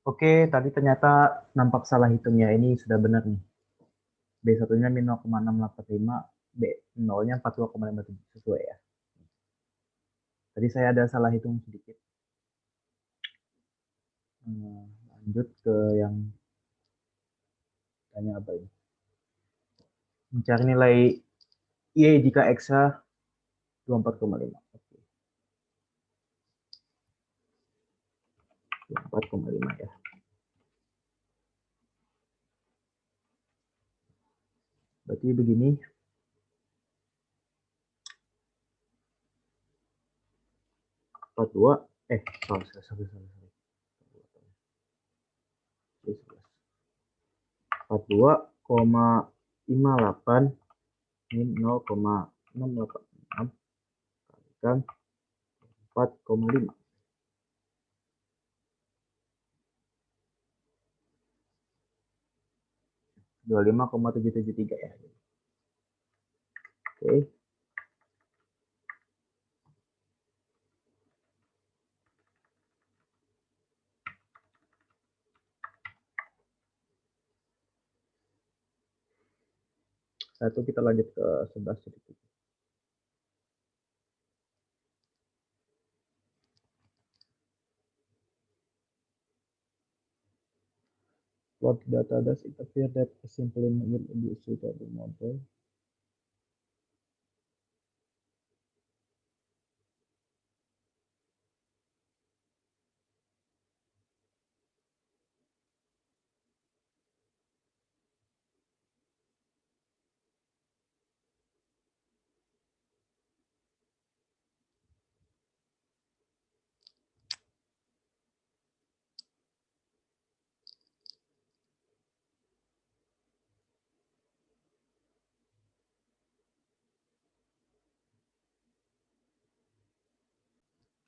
Speaker 1: Oke, tadi ternyata nampak salah hitungnya. Ini sudah benar nih. B satunya min 0,685, B 0-nya 42,57 sesuai ya. Tadi saya ada salah hitung sedikit. Lanjut ke yang tanya apa ini? Mencari nilai Y jika X-nya 24,5. Oke, 24,5 ya. Berarti begini. 42, sorry. 42,58 min 0,686 kalikan 4,5. 25,773 ya. Oke. Satu kita lanjut ke 11,7. Plot data does it appear that a simple will be a suitable model?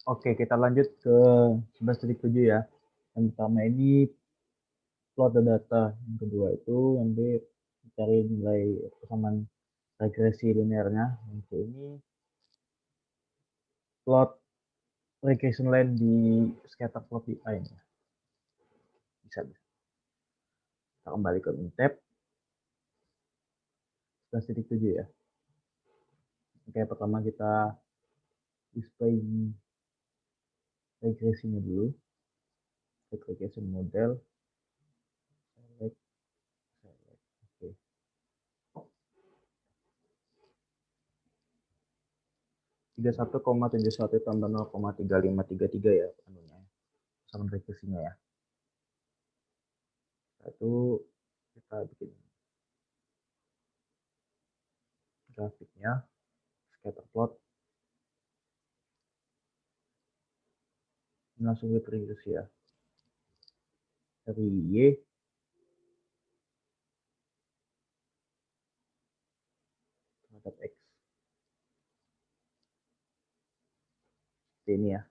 Speaker 1: Oke, kita lanjut ke 11,7 ya. Yang pertama ini plot the data. Yang kedua itu nanti cari nilai persamaan regresi linearnya. Yang ini plot regression line di scatter plot di A ini. Bisa. Kita kembali ke Mintep. 11,7 ya. Oke, pertama kita display regresinya dulu. Regression model. Select. Oke. 31,71 tambah 0,3533 ya anunya. Sama regresinya ya. Itu kita bikin grafiknya, scatter plot. Ini langsung regresi ya. Dari Y terhadap X. Ini ya.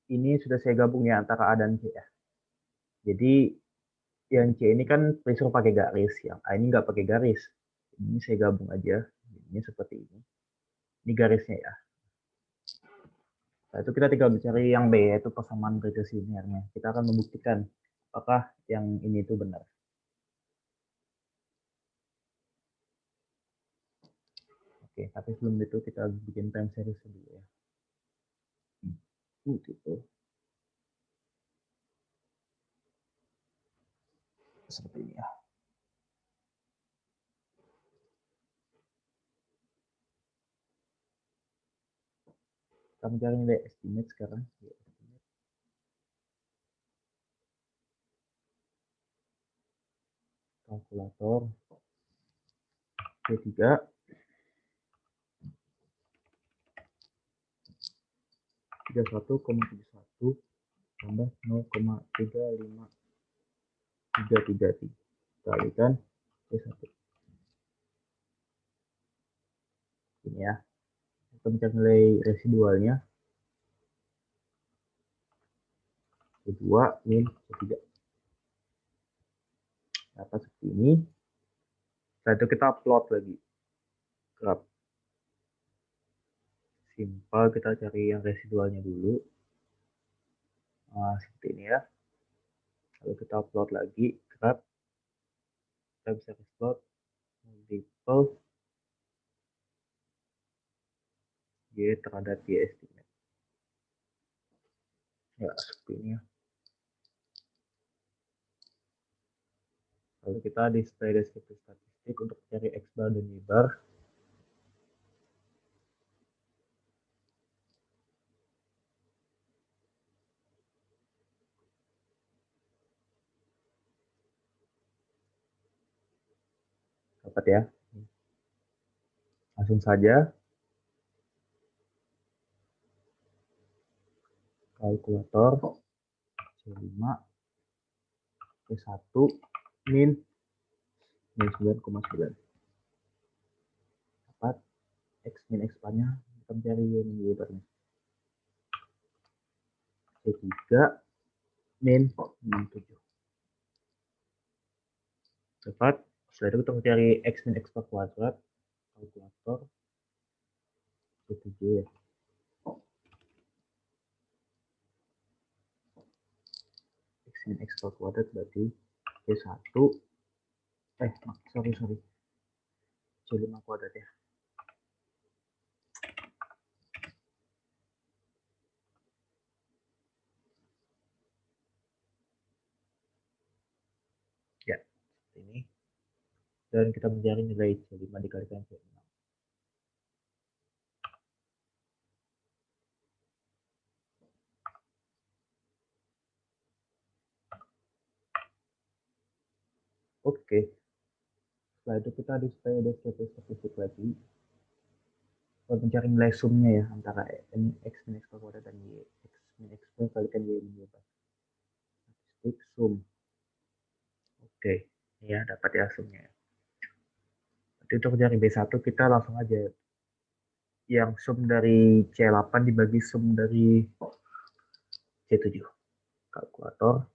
Speaker 1: Ini sudah saya gabung ya antara A dan C ya. Jadi yang C ini kan disuruh pakai garis, yang A ini nggak pakai garis. Ini saya gabung aja. Ini seperti ini. Ini garisnya ya. Nah, itu kita tinggal mencari yang B, yaitu persamaan regresi linearnya. Kita akan membuktikan apakah yang ini itu benar. Oke, tapi sebelum itu kita bikin time series dulu ya. Gitu. Seperti ini ya. Kita mencari nilai estimate sekarang. Kalkulator C3 31,71 tambah 0,35333 kalikan C1. Ini ya. Kita mencari nilai residualnya. C2 min C3. Dapat seperti ini. Setelah itu kita plot lagi. Graf. Simpel, kita cari yang residualnya dulu. Nah, seperti ini ya. Lalu kita plot lagi graf. Kita bisa plot multiple Y terhadap Y estimate. Ya, seperti ini ya. Lalu kita display deskripsi statistik untuk cari X bar dan Y bar. Dapat ya. Langsung saja. Kalkulator C5 C1 min 9,9. Dapat X min X bar-nya Kita mencari Y min Y barnya. C3 min 67. Dapat. Setelah itu kita mencari X min X per kuadrat. Kalkulator. C7 ya. X min X per kuadrat berarti C1. Sorry. C5 kuadrat ya. Ya, ini. Dan kita mencari nilai C5 dikalikan C6. Oke. Setelah itu kita ada supaya ada statistik lagi. Buat mencari nilai sumnya ya antara X min X per kuadrat dan Y. X min X per kalikan Y min Y. Statistik sum. Oke. Ini ya dapat ya sumnya. Jadi untuk mencari B1 kita langsung aja yang sum dari C8 dibagi sum dari C7. Kalkulator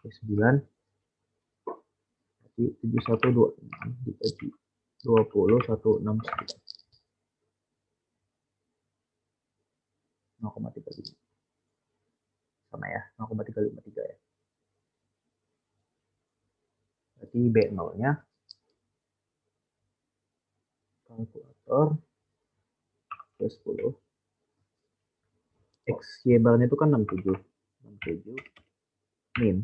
Speaker 1: C9 jadi 7126 dibagi 20 169 0,35 sama ya 0,353 ya. Berarti B0 nya kalkulator C10 X Y barnya itu kan 67 min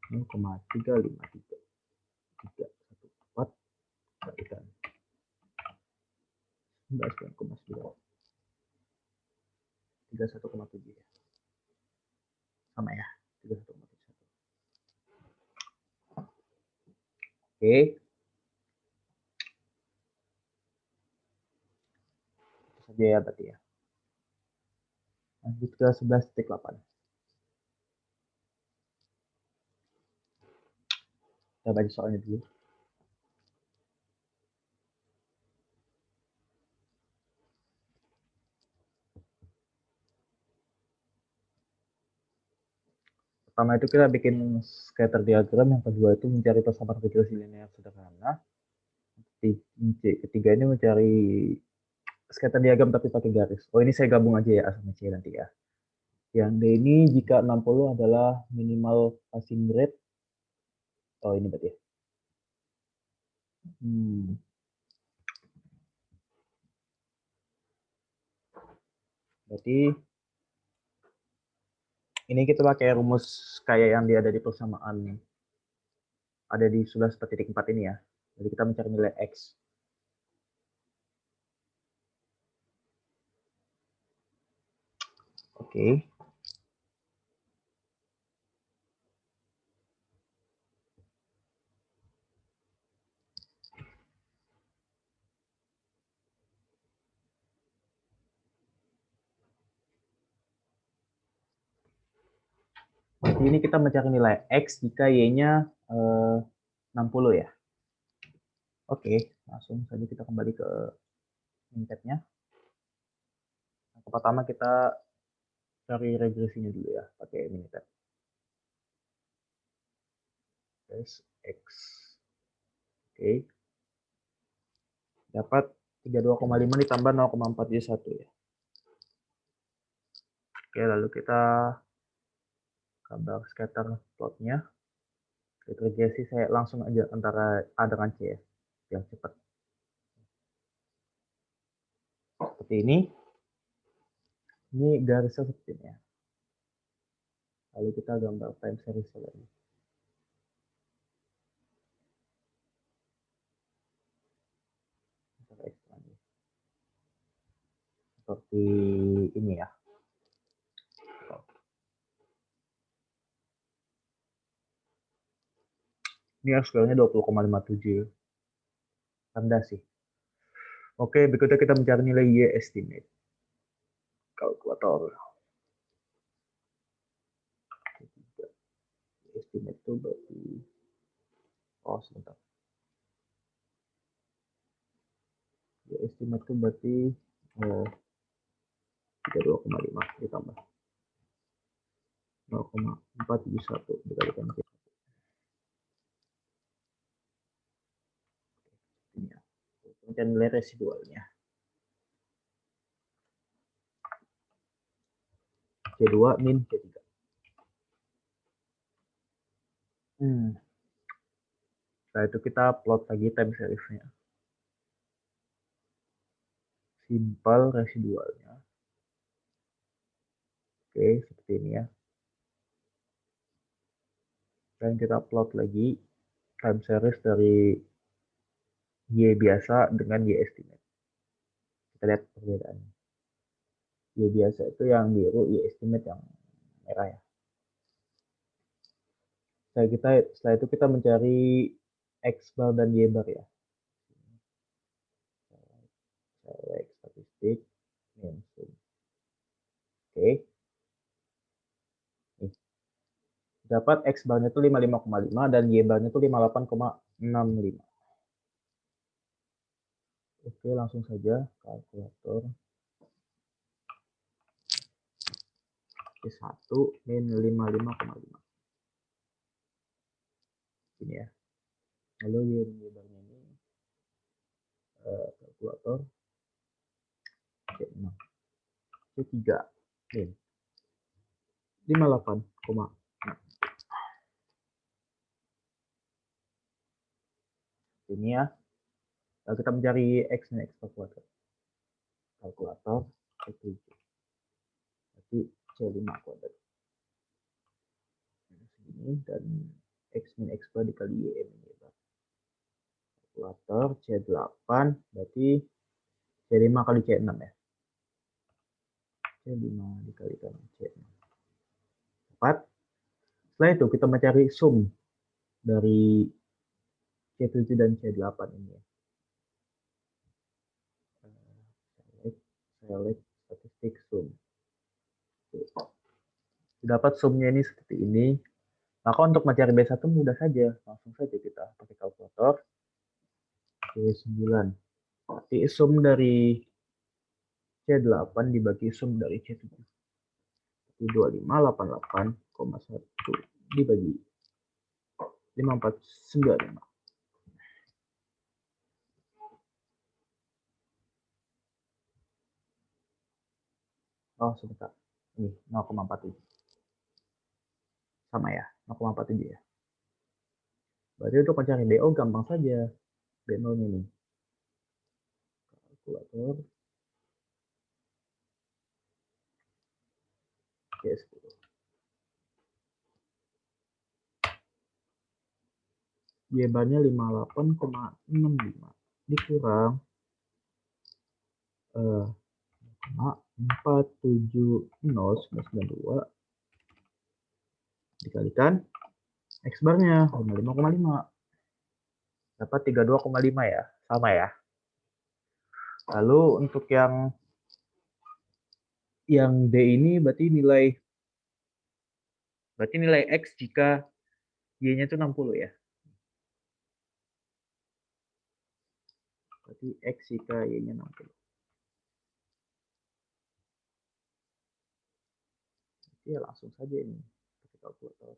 Speaker 1: 0,353 314 kalikan 91,9 31,7 ya. Sama ya 31,7. Oke. Itu saja ya berarti ya. Lanjut ke 11.8. Kita baca soalnya dulu. Pertama itu kita bikin scatter diagram, yang kedua itu mencari persamaan regresi linear sederhana. Ketiga ini mencari scatter diagram tapi pakai garis. Oh ini saya gabung aja ya A sama C nanti ya. Yang D ini jika 60 adalah minimal passing rate. Oh ini berarti ya. Berarti ini kita pakai rumus kayak yang dia ada di persamaan ada di 11.4 ini ya. Jadi kita mencari nilai X. Oke. Ini kita mencari nilai X jika Y-nya 60 ya. Oke, langsung saja kita kembali ke Minitab-nya. Yang pertama kita cari regresinya dulu ya, pakai Minitab. Tes X. Oke. Dapat 32,5 ditambah 0,4 jadi 1 ya. Oke, lalu kita gambar scatter plotnya. Regresi saya langsung aja antara A dengan C ya, yang cepat. Seperti ini. Ini garisnya seperti ini ya. Lalu kita gambar time series lagi. Seperti ini ya. Ini R-square-nya 20,57. Rendah sih. Oke, berikutnya kita mencari nilai Y estimate. Kalkulator. Y estimate itu berarti... Oh, sebentar. Y estimate itu berarti 32,5 ditambah 0,471 dikalikan C. Ini ya. Kemudian nilai residualnya. C2 min C3. Setelah itu kita plot lagi time series-nya. Simpel residualnya. Oke, seperti ini ya. Dan kita plot lagi time series dari Y biasa dengan Y estimate. Kita lihat perbedaannya. Y biasa itu yang biru, Y estimate yang merah ya. Setelah itu kita mencari X bar dan Y bar ya. Select statistik, min sum. Oke. Nih. Dapat X barnya itu 55,5 dan Y barnya itu 58,65. Oke, langsung saja kalkulator. C1 min 55,5. Ini ya. Lalu Y barnya ini kalkulator C6. C3 min 58,6. Ini ya. Lalu kita mencari X dan X kuadrat. Kalkulator C7. Berarti C5 kuadrat. Segini dan X min X bar dikali Y min Y bar. Kalkulator C8 berarti C5 kali C6 ya. C5 dikalikan C6. 4. Setelah itu kita mencari sum dari C7 dan C8 ini ya. Select statistik sum. Dapat sumnya ini seperti ini. Maka untuk mencari B1 mudah saja. Langsung saja kita pakai kalkulator. C9. Berarti sum dari C8 dibagi sum dari C7. 2588,1 dibagi 5495. Oh, sebentar. Ini 0,47. Sama ya, 0,47 ya. Berarti untuk mencari BO gampang saja. B0 ini. Kalkulator. C10. Y barnya 58,65 dikurang 470,992 dikalikan X barnya 55,5 dapat 32,5 ya, sama ya. Lalu untuk yang D ini berarti nilai X jika Y-nya itu 60 ya. Berarti X jika Y-nya 60. Ya langsung saja ini pakai kalkulator.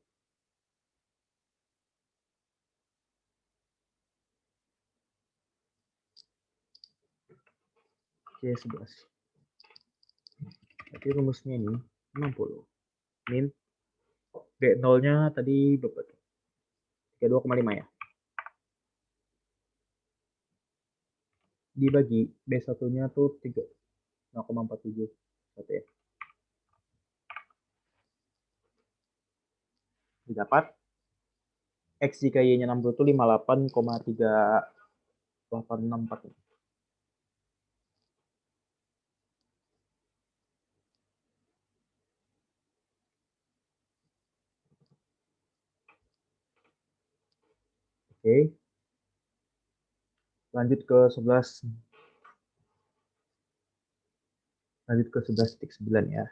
Speaker 1: C11. Berarti rumusnya ini 60 min B0-nya tadi berapa? 32,5 ya. Dibagi B1-nya tuh 0,47 satu ya. Didapat X jika Y-nya 60 itu 58,3864. Oke. Lanjut ke 11. Lanjut ke 11.9 ya.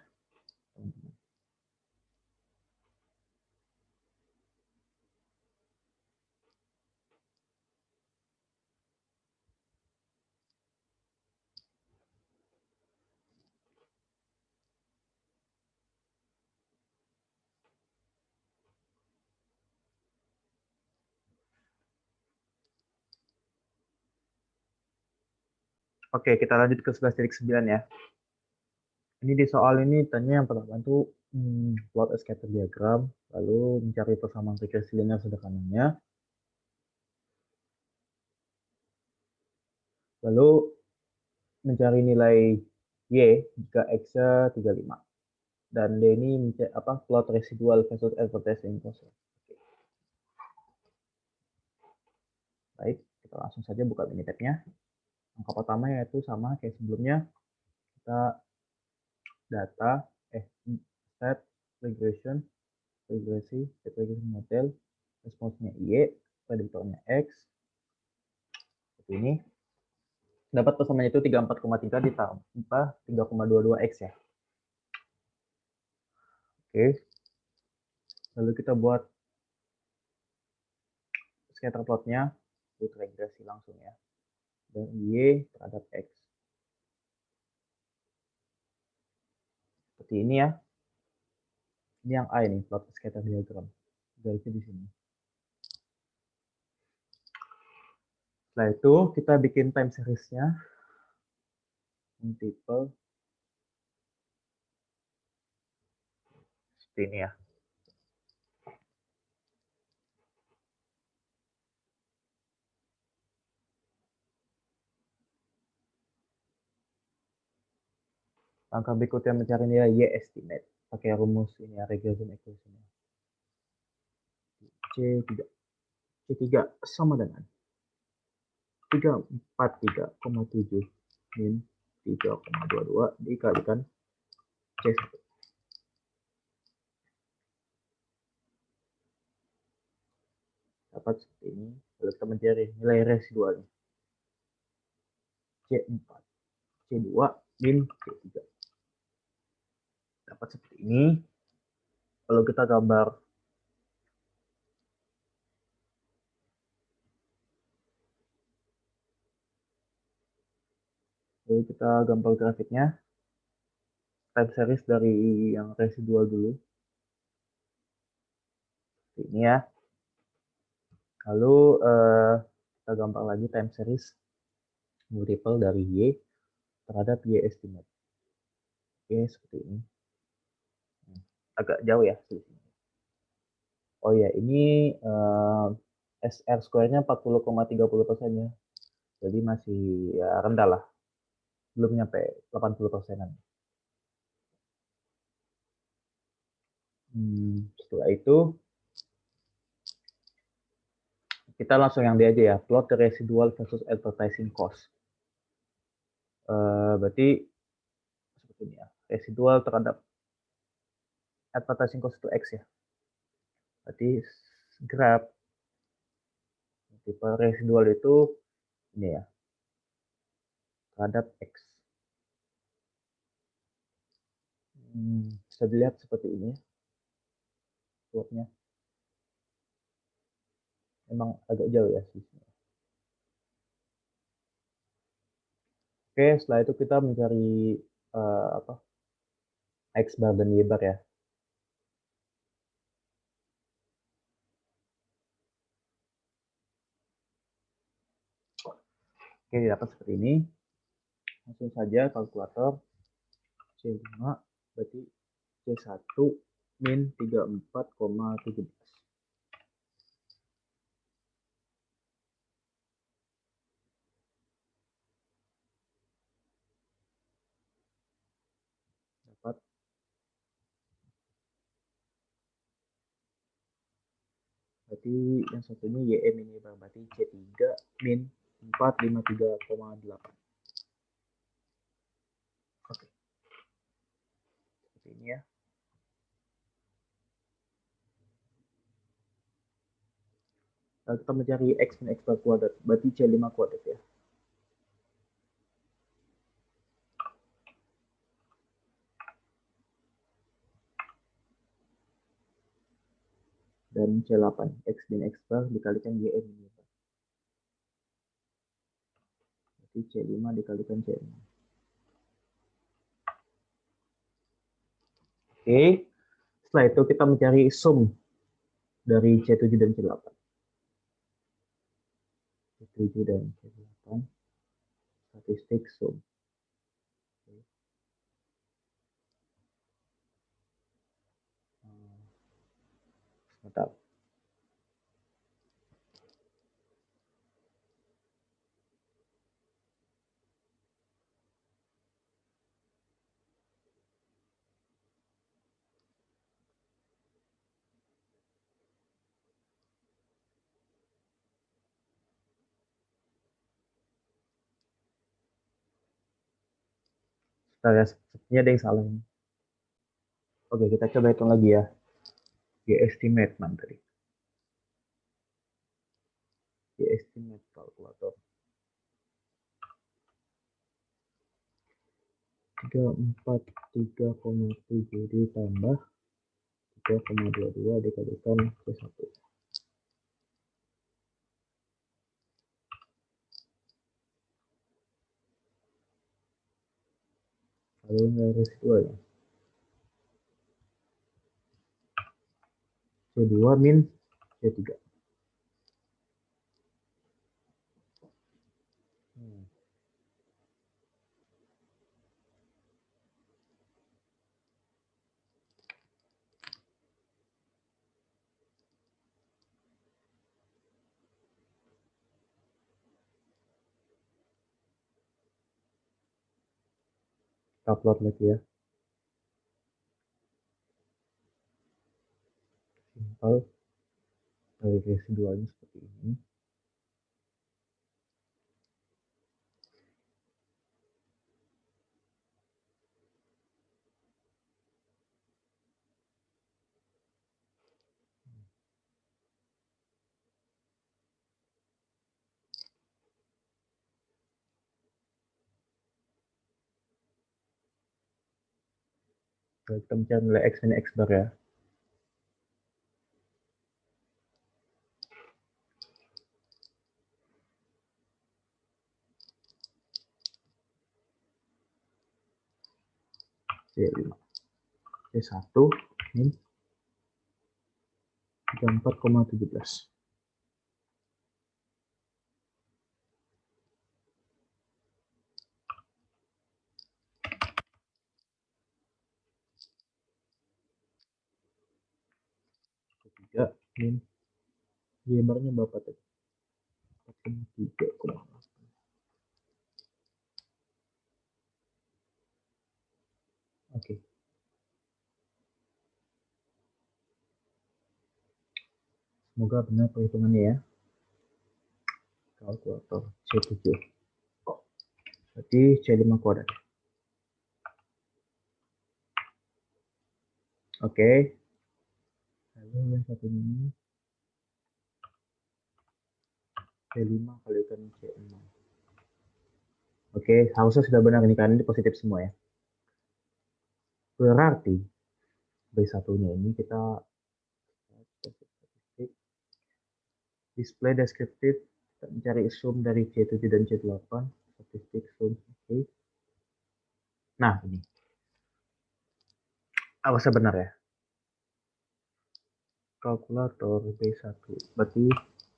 Speaker 1: Oke, kita lanjut ke 11.9 ya. Ini di soal ini tanya yang pertama itu plot a scatter diagram, lalu mencari persamaan regresi linear sederhananya, lalu mencari nilai Y jika X-nya 35. Dan D ini plot residual versus advertising cost. Baik, kita langsung saja buka Minitab-nya. Angka pertama yaitu sama kayak sebelumnya, kita data, set, regression, set regression model, responsnya Y, prediktornya X, seperti ini. Dapat persamaan itu 34,3 ditambah 3,22 X ya. Oke. Lalu kita buat scatter plotnya, itu regresi langsung ya. Dan Y terhadap X. Seperti ini ya. Ini yang A ini, plot scatter diagram. Garisnya di sini. Setelah itu kita bikin time series-nya. Multiple. Seperti ini ya. Langkah berikutnya mencari nilai Y estimate. Pakai rumus ini ya, regression equation. C3. C3 sama dengan 343,7 min 3,22 dikalikan C1. Dapat seperti ini. Lalu kita mencari nilai residualnya. C4. C2 min C3. Dapat seperti ini. Kalau kita gambar grafiknya. Time series dari yang residual dulu. Seperti ini ya. Lalu kita gambar lagi time series multiple dari Y terhadap Y estimate. Oke, seperti ini. Agak jauh ya. Oh ya, ini SR square-nya 40,30% ya. Jadi masih ya rendah lah. Belum nyampe 80%-an. Setelah itu kita langsung yang D aja ya, plot the residual versus advertising cost. Berarti seperti ini ya, residual terhadap advertising cost itu X ya. Berarti graph tipe residual itu ini ya, terhadap X. Bisa dilihat seperti ini plotnya. Memang agak jauh ya sih. Oke, setelah itu kita mencari X bar dan Y bar ya. Oke, didapat seperti ini. Langsung saja kalkulator C5 berarti C1 min 34,17. Dapat. Berarti yang satunya YM ini berarti C3 min 453,8. Oke. Seperti ini ya. Lalu kita mencari X min X bar kuadrat, berarti C5 kuadrat ya. Dan C8, X min X bar dikalikan YM ini. Berarti C5 dikalikan C6. Oke, setelah itu kita mencari sum dari C7 dan C8. C7 dan C8. statistik sum. Sebentar. Sepertinya ada yang salah ini. Oke, kita coba hitung lagi ya. Y-estimate nanti. Y-estimate kalkulator. 343,7 ditambah 3,22 dikalikan C1. Lalu garis 2 ya. C2 min C3. Kita plot lagi ya. Simpel. Dari garis 2 nya seperti ini. Kita mencari nilai X min X bar ya. C5. C1 min 34,17. C3 min Y barnya berapa tadi? 43,8. Oke. Semoga benar perhitungannya ya. Kalkulator C7. Berarti C5 kuadrat. Oke. Lalu yang satu ini C5 kalikan C6. Oke, harusnya sudah benar ini kan, ini positif semua ya. Berarti B1-nya ini kita display deskriptif, kita mencari sum dari C7 dan C8, statistik sum. Oke. Nah, ini. Harusnya benar ya. Kalkulator B1. Berarti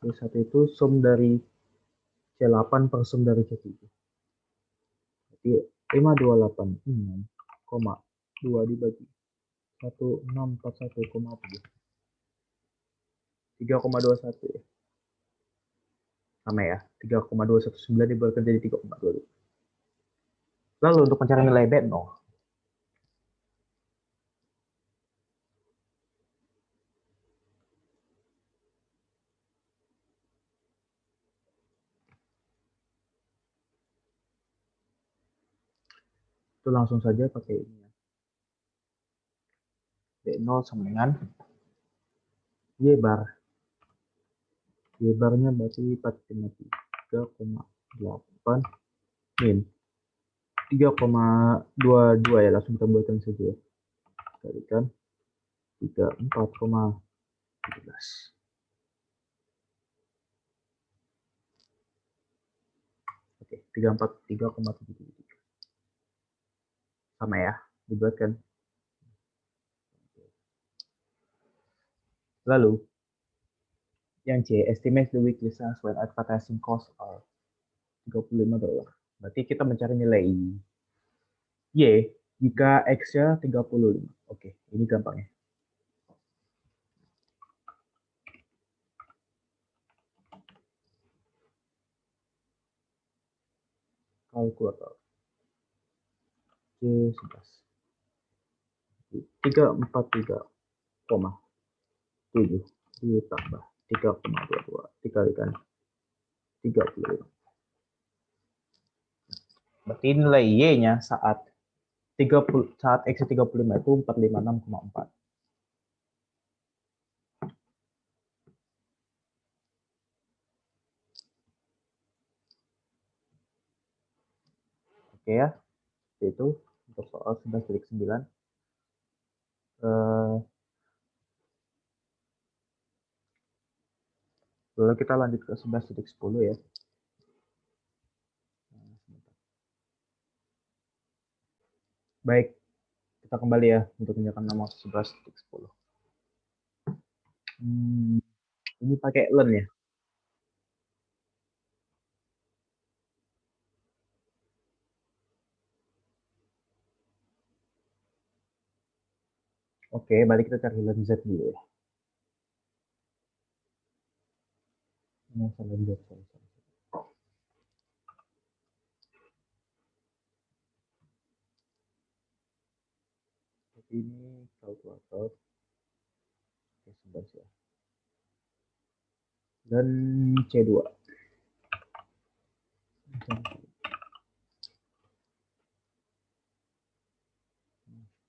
Speaker 1: B1 itu sum dari C8 per sum dari C7. Berarti 5286,2 dibagi 1641,3. 3,21 ya. Sama ya. 3,219 dibagi jadi 3,22. Lalu untuk mencari nilai B0, itu langsung saja pakai ini ya. B0 sama dengan Y bar. Y barnya berarti 4,3,8 min 3,22 ya, langsung kita buatkan saja ya. Kalikan 34,17. Oke, 343,7. Sama ya, dibuatkan. Lalu yang C, estimate the weekly sales when advertising costs are $35. Berarti kita mencari nilai Y jika X-nya 35. Oke, ini gampang ya. Kalkulator. C11. 343,7 ditambah 3,22 dikalikan 35. Berarti nilai Y-nya saat 30 saat X 35 itu 456,4. Oke ya. Itu untuk soal 11,9. Lalu kita lanjut ke 11,10 ya. Baik, kita kembali ya untuk menjelaskan nomor 11,10. Ini pakai len ya. Oke, balik kita cari len Z dulu ya. Ini len Z. Ini kalkulator. Oke, 11 ya. Dan C2.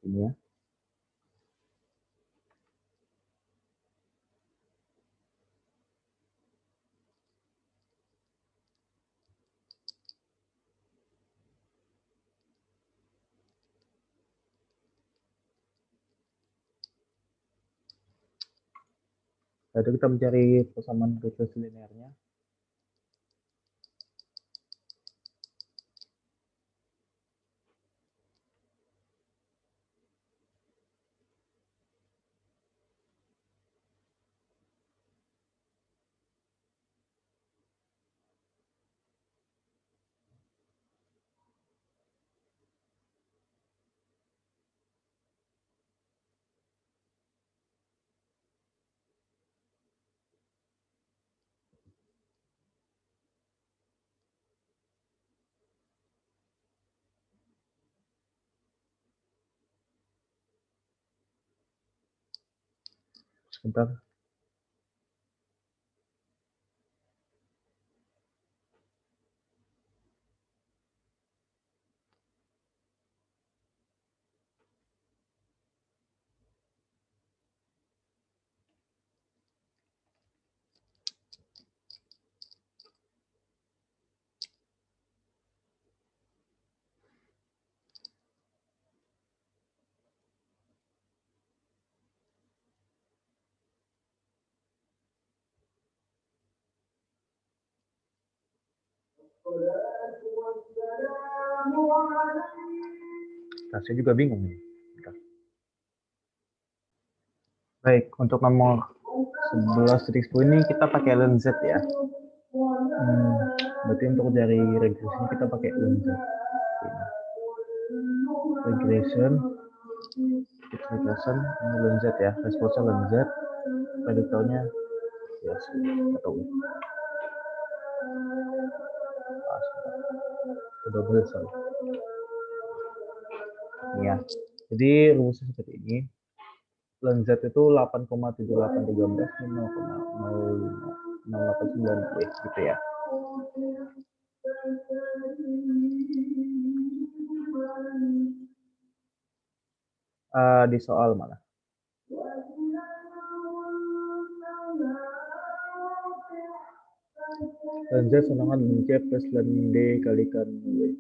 Speaker 1: Ini ya. Lalu kita mencari persamaan regresi linearnya. Sebentar. Nah, saya juga bingung nih. Baik, untuk nomor 11,10 ini kita pakai len Z ya. Berarti untuk dari regresinya kita pakai len Z. Regression, regression, ini len Z ya. Responsnya len Z, prediktornya ya atau double soal. Ya. Jadi rumusnya seperti ini. Len Z itu 8,7813 0,0689 gitu ya. Di soal mana? Len Z sama dengan C plus len D kalikan W.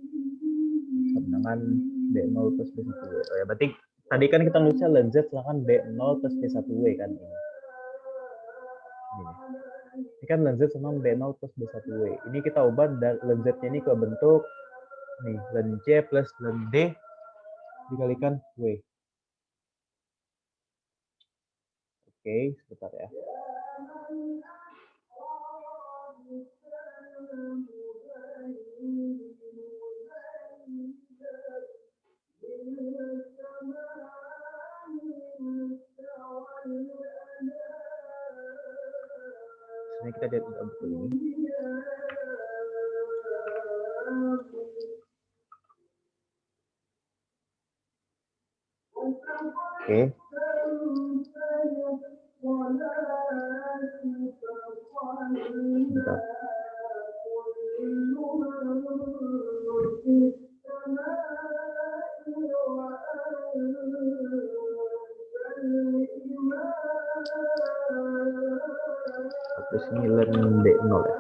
Speaker 1: Sama dengan D0 plus D1W. Oh ya, berarti tadi kan kita nulisnya len Z sama D0 plus D1W kan ini. Ini kan len Z sama D0 plus D1W. Ini kita ubah len Z-nya ini ke bentuk nih, len C plus len D dikalikan W. Oke, sebentar ya. kita lihat buku ini. Oke. Bentar. Terus ini learn B0 ya.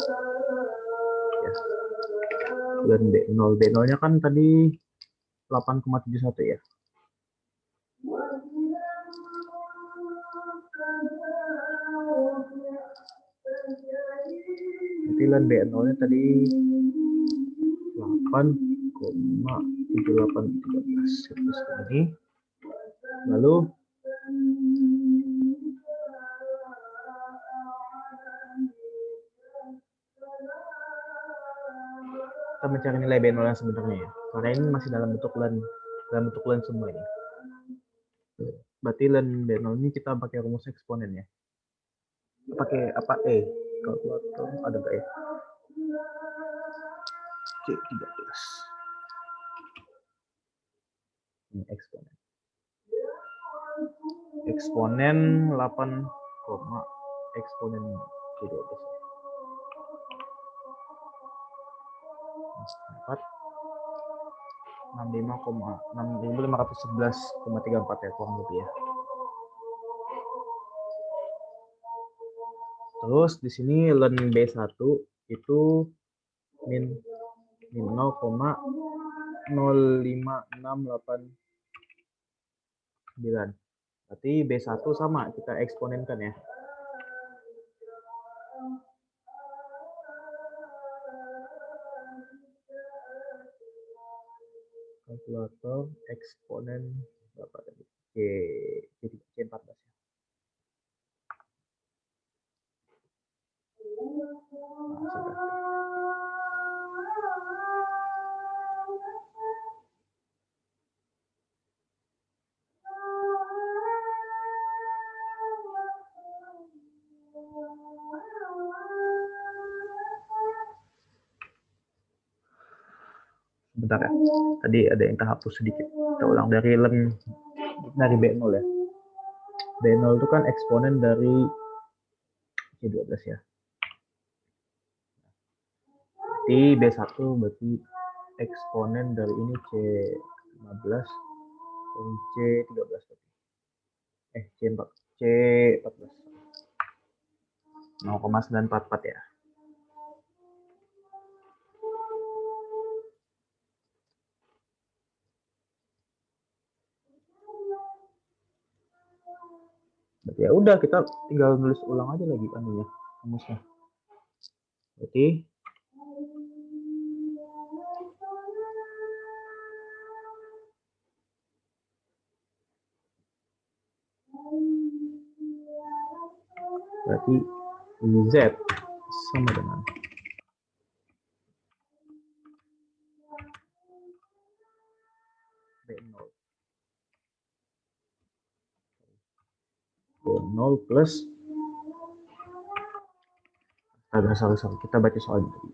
Speaker 1: Learn B0. B0-nya kan tadi 8,71 ya. Jadi learn B0-nya tadi 8,7813 ini. Lalu kita mencari nilai B0 yang sebenarnya ya. Karena ini masih dalam bentuk learn semua ini. Berarti learn B0 ini kita pakai rumus eksponen ya. Pakai apa kalkulator ada nggak ya? C13. Ini eksponen. Eksponen 8, eksponen C12. 65,64 ya kurang lebih ya. Terus di sini learn B1 itu min 0,05689. Berarti B1 sama kita eksponenkan ya. Kalkulator eksponen berapa tadi? C14 ya. Bentar ya. Tadi ada yang terhapus sedikit. Kita ulang dari B0 ya. B0 itu kan eksponen dari C12 ya. Berarti B1 berarti eksponen dari ini C15 dan C13 berarti. C14. 0,944 ya. Berarti ya udah kita tinggal nulis ulang aja lagi anunya, rumusnya. Berarti Z sama dengan B0 plus salah kita baca soal itu.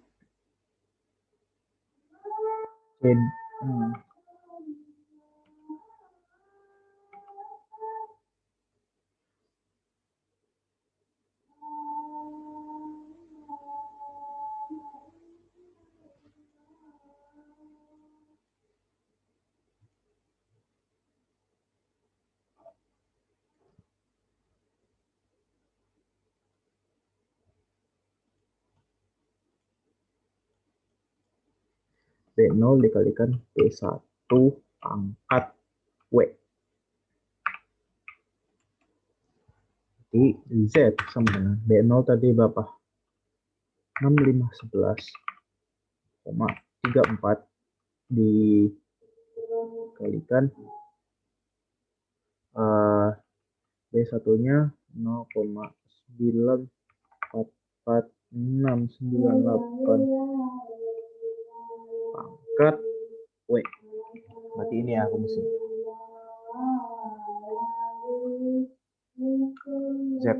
Speaker 1: B0 dikalikan B1 pangkat W. Jadi Z sama dengan B0 tadi berapa? 6511,34 dikalikan B1-nya 0,9449698 pangkat W. Berarti ini ya rumusnya. Z.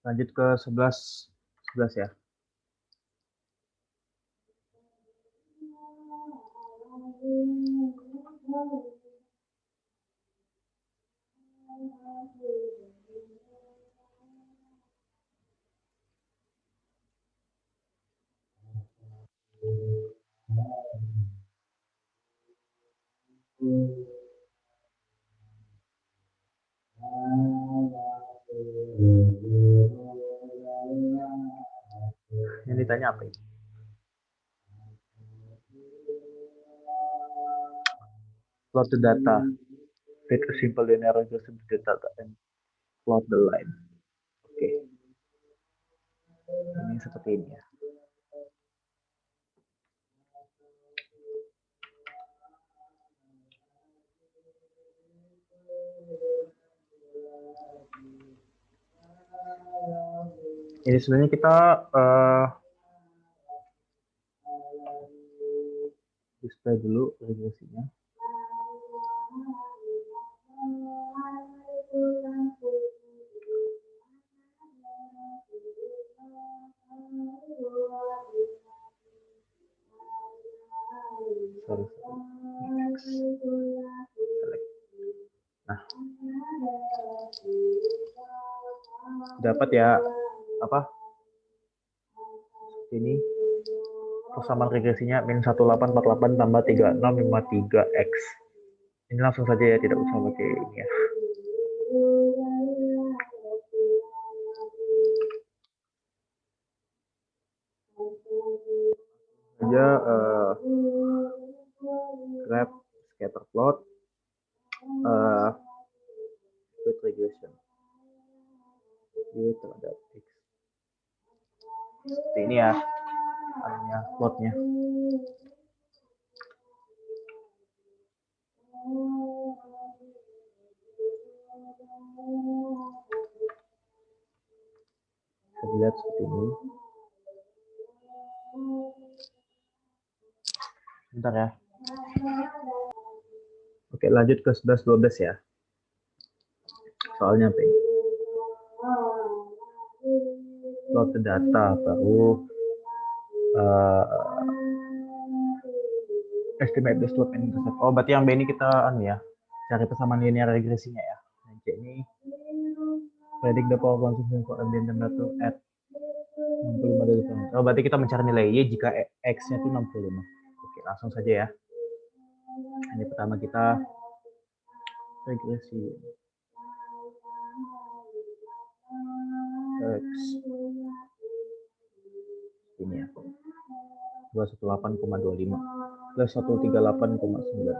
Speaker 1: Lanjut ke 11 ya. Yang ditanya apa ini? Plot the data. Fit a simple linear regression to the data and plot the line. Oke. Ini seperti ini ya. Ini sebenarnya kita display dulu regresinya. Nah, dapat ya apa? Ini persamaan regresinya min 1848 tambah 3653x. Ini langsung saja ya, tidak usah pakai ini ya. Saja grab scatter plot with regression terhadap x. Seperti ini ya, artinya plotnya. Bisa dilihat seperti ini. Bentar ya. Oke, lanjut ke 11-12 ya. Soalnya apa ini? Plot the data, baru estimate the slope and intercept. Oh, berarti yang B ini kita ya, cari persamaan linear regresinya ya. Yang C ini predict the power consumption for ambient temperature at 65 degree Fahrenheit. Oh, berarti kita mencari nilai Y jika X-nya itu 65. Oke, langsung saja ya. Ini pertama kita regresi X ini ya, 218,25 plus 138,9.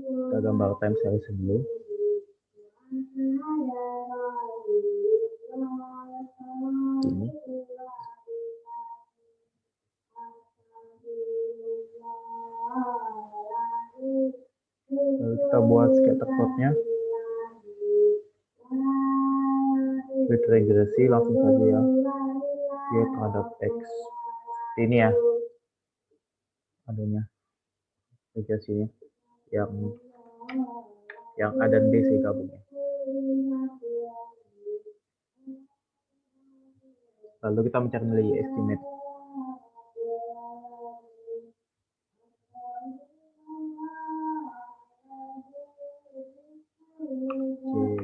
Speaker 1: Kita gambar time series dulu. Ini lalu kita buat scatter plotnya with regresi, langsung saja ya, Y terhadap X. Ini ya adanya regresinya, yang A dan B saya gabung ya. Lalu kita mencari nilai Y estimate.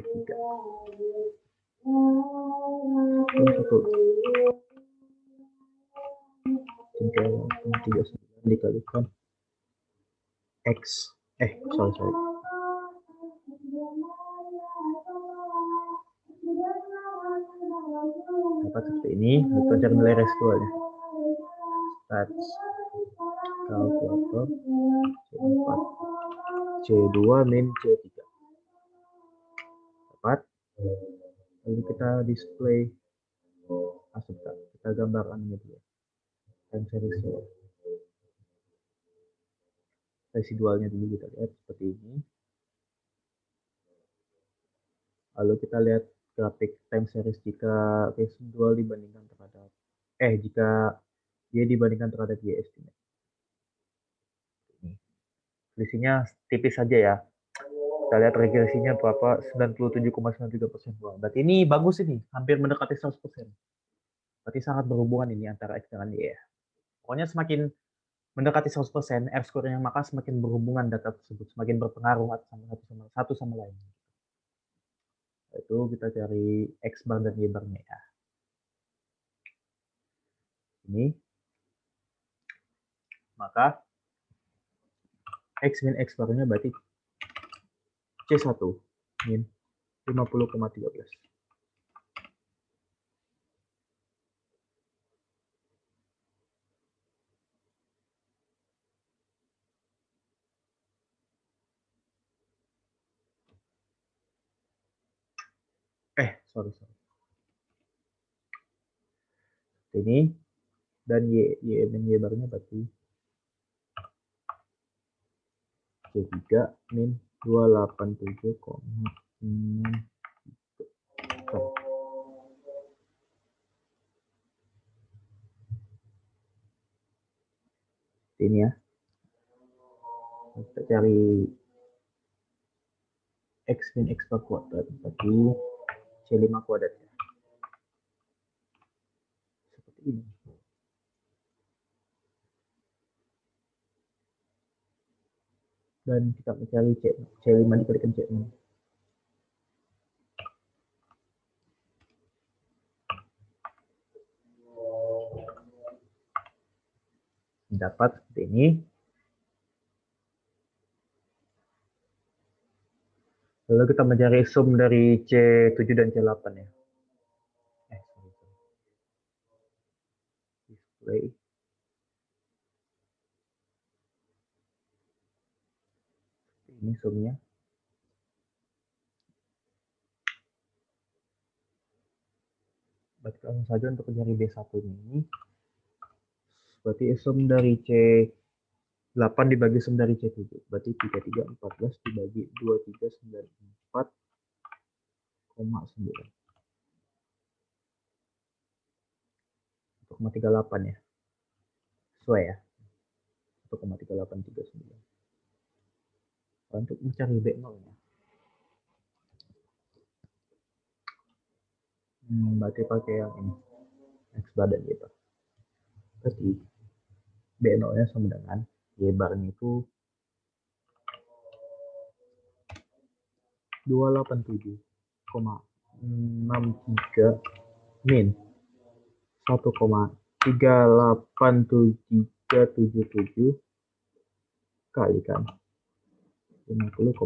Speaker 1: C3 3,39 dikalikan X sorry dapat seperti ini. Kita cari nilai residualnya. Stats kalkulator C4 C2 min C3 dapat. Lalu kita display kita gambar anunya dulu, time seriesnya, residualnya dulu kita lihat seperti ini. Lalu kita lihat grafik time series jika residual dibandingkan terhadap jika dia dibandingkan terhadap Y estimate. Ini selisihnya tipis saja ya. Kita lihat regresinya berapa, 97,93%. Wah, berarti ini bagus ini, hampir mendekati 100%. Berarti sangat berhubungan ini antara X dengan Y ya. Pokoknya semakin mendekati 100%, R-score-nya maka semakin berhubungan data tersebut, semakin berpengaruh satu sama lain. Itu kita cari X bar dan Y barnya ya. Ini. Maka X min X barnya berarti C1 min 50,13. Sorry. Ini dan Y min Y barnya berarti C3 min 287,6. Ini ya. Kita cari X min X bar kuadrat berarti C5 kuadrat ya. Seperti ini. Dan kita mencari C5 dikalikan C6. Dapat seperti ini. Lalu kita mencari sum dari C7 dan C8 ya. Display. Ini sumnya. Berarti langsung saja untuk mencari B1 ini. Berarti sum dari C8 dibagi sum dari C7. Berarti 33, 14 dibagi 23, 94,9. 1,38 ya. Sesuai ya. 1,3839. Untuk mencari B0 ya. Berarti pakai yang ini. X badan gitu. Berarti B0-nya sama dengan Y barnya itu 287,63 min 1,387377 kalikan 50,13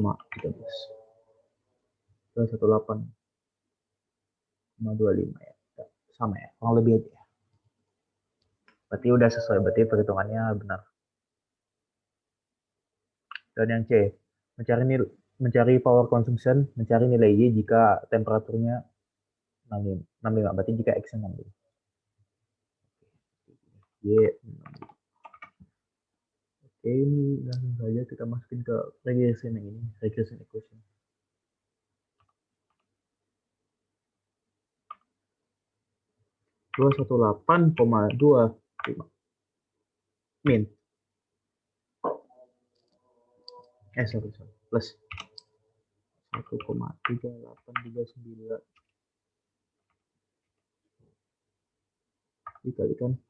Speaker 1: ke 18,25 ya. Sama ya, kurang lebih aja ya. Berarti udah sesuai, berarti perhitungannya benar. Dan yang C, mencari power consumption, mencari nilai Y jika temperaturnya 65, berarti jika X 65. Y 65. Oke, ini langsung saja kita masukin ke regression yang ini, regression equation. Dua satu delapan koma dua min plus 1,3839 dikalikan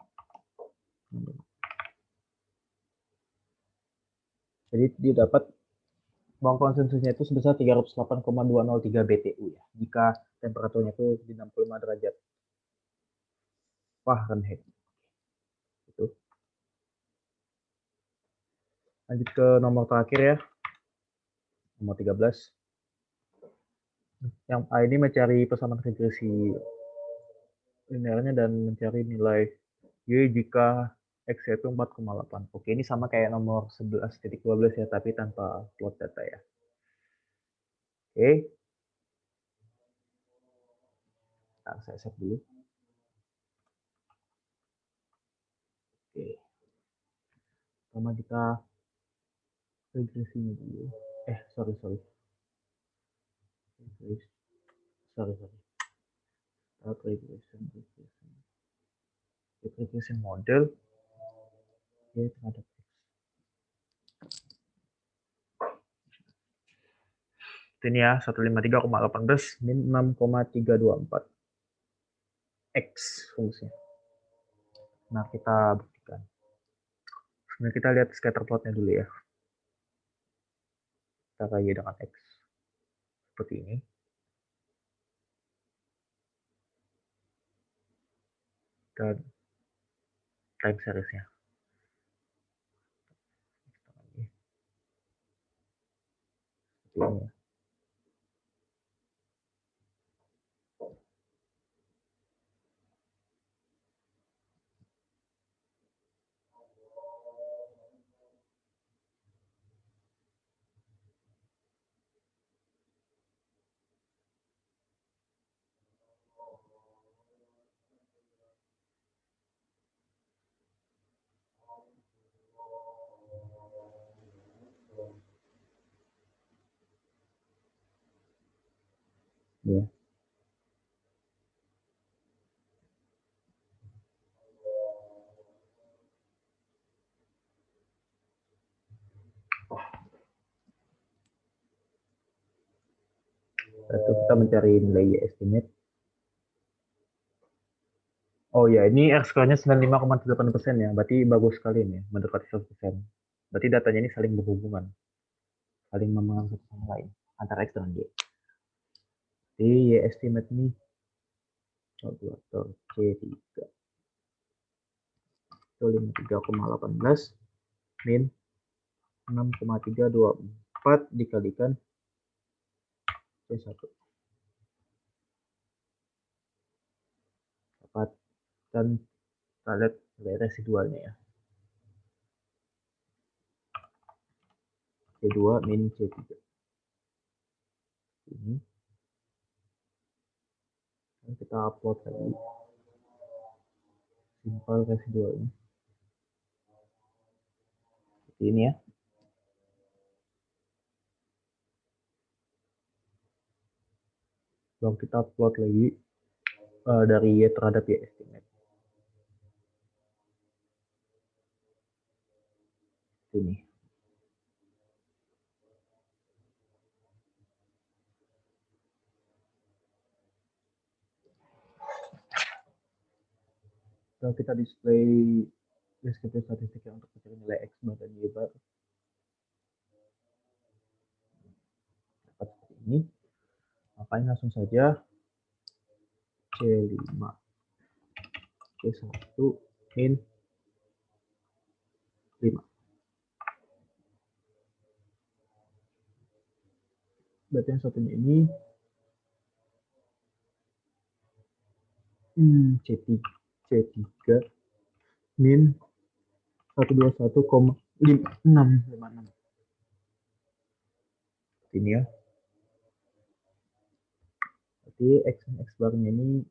Speaker 1: 6. Jadi didapat power konsumsinya itu sebesar 308,203 BTU ya, jika temperaturnya itu di 65 derajat Fahrenheit. Itu. Lanjut ke nomor terakhir ya, nomor 13. Yang A ini mencari persamaan regresi linearnya dan mencari nilai Y jika X itu 4,8. Oke, ini sama kayak nomor 11.12 ya, tapi tanpa plot data ya. Oke. Nah, saya save dulu. Oke. Pertama kita regresinya dulu. Sorry. Regression model ya terhadap X. Ini ya, 153,18 min 6,324 X fungsinya. Nah, kita buktikan. Nah, kita lihat scatter plotnya dulu ya. Kita kayak dengan X. Seperti ini. Dan time seriesnya. Seperti ini ya. Ya. Lalu kita mencari nilai Y estimate. Oh ya, ini R-square-nya 95,8% ya. Berarti bagus sekali nih, mendekati 100%. Berarti datanya ini saling berhubungan. Saling memengaruhi satu sama lain. Antara X dengan Y. Jadi Y estimate ini kalkulator C3. Itu 53,18 min 6,324 dikalikan C1. Dapat. Dan kita lihat nilai residualnya ya. C2 min C3. Ini. Dan kita upload lagi. Simpel residualnya. Seperti ini ya. Lalu kita plot lagi dari Y terhadap Y estimate. Ini. Lalu kita display deskripsi statistik yang untuk mencari nilai X bar dan Y bar. Dapat seperti ini. Makanya langsung saja C5 C1 min 5. Berarti yang satunya ini C3 min 121,656. Ini ya. Berarti X dan X barnya ini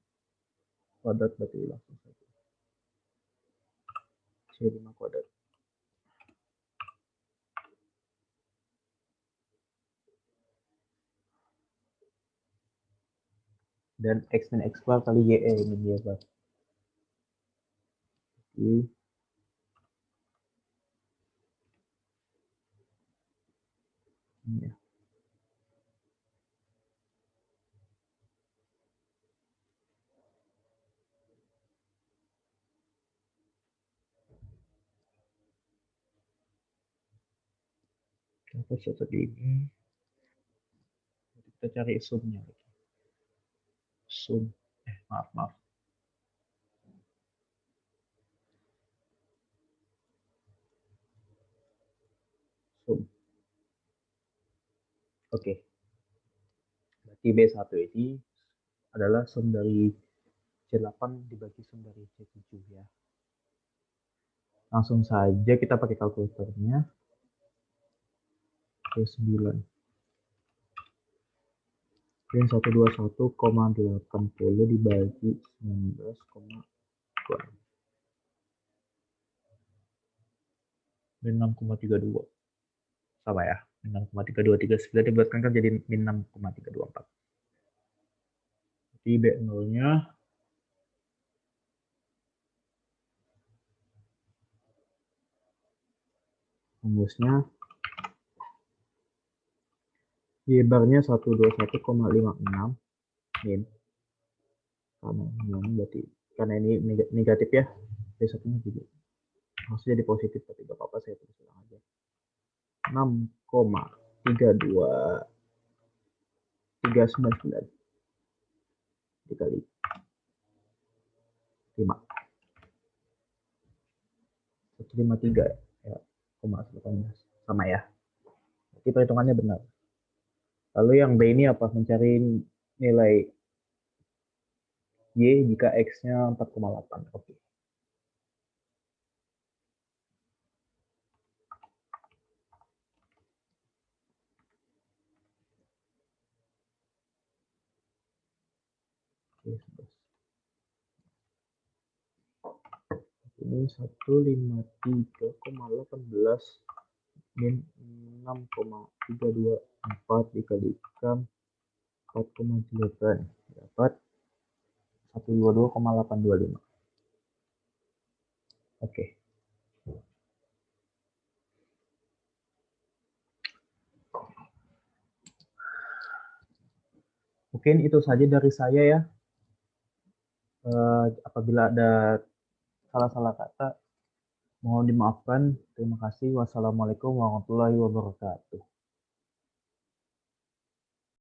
Speaker 1: kuadrat, berarti langsung saja C5 kuadrat. Dan X min X bar kali Y min Y bar. Jadi ini ya. Dapat seperti ini. Kita cari sumnya lagi. Sum. Maaf. Sum. Oke. Berarti B1 ini adalah sum dari C8 dibagi sum dari C7 ya. Langsung saja kita pakai kalkulatornya. C9. Dan 121,80 dibagi 19,2. Dan 6,32. Sama ya. 6,323 dibuatkan kan jadi min 6,324. Jadi B0-nya rumusnya Y barnya 121,56 min. Sama ini berarti karena ini negatif ya. Besoknya juga harusnya jadi positif tapi gak apa-apa saya tulis ulang aja. 6,32399 dikali 5. 153 ya, 0,18 sama ya. Jadi perhitungannya benar. Lalu yang B ini apa? Mencari nilai Y jika X-nya 4,8. Oke. Ini 153,18 min 6,324 dikalikan 4,8 dapat 122,825. Oke. Mungkin itu saja dari saya ya. Apabila ada salah-salah kata, mohon dimaafkan. Terima kasih. Wassalamualaikum warahmatullahi wabarakatuh.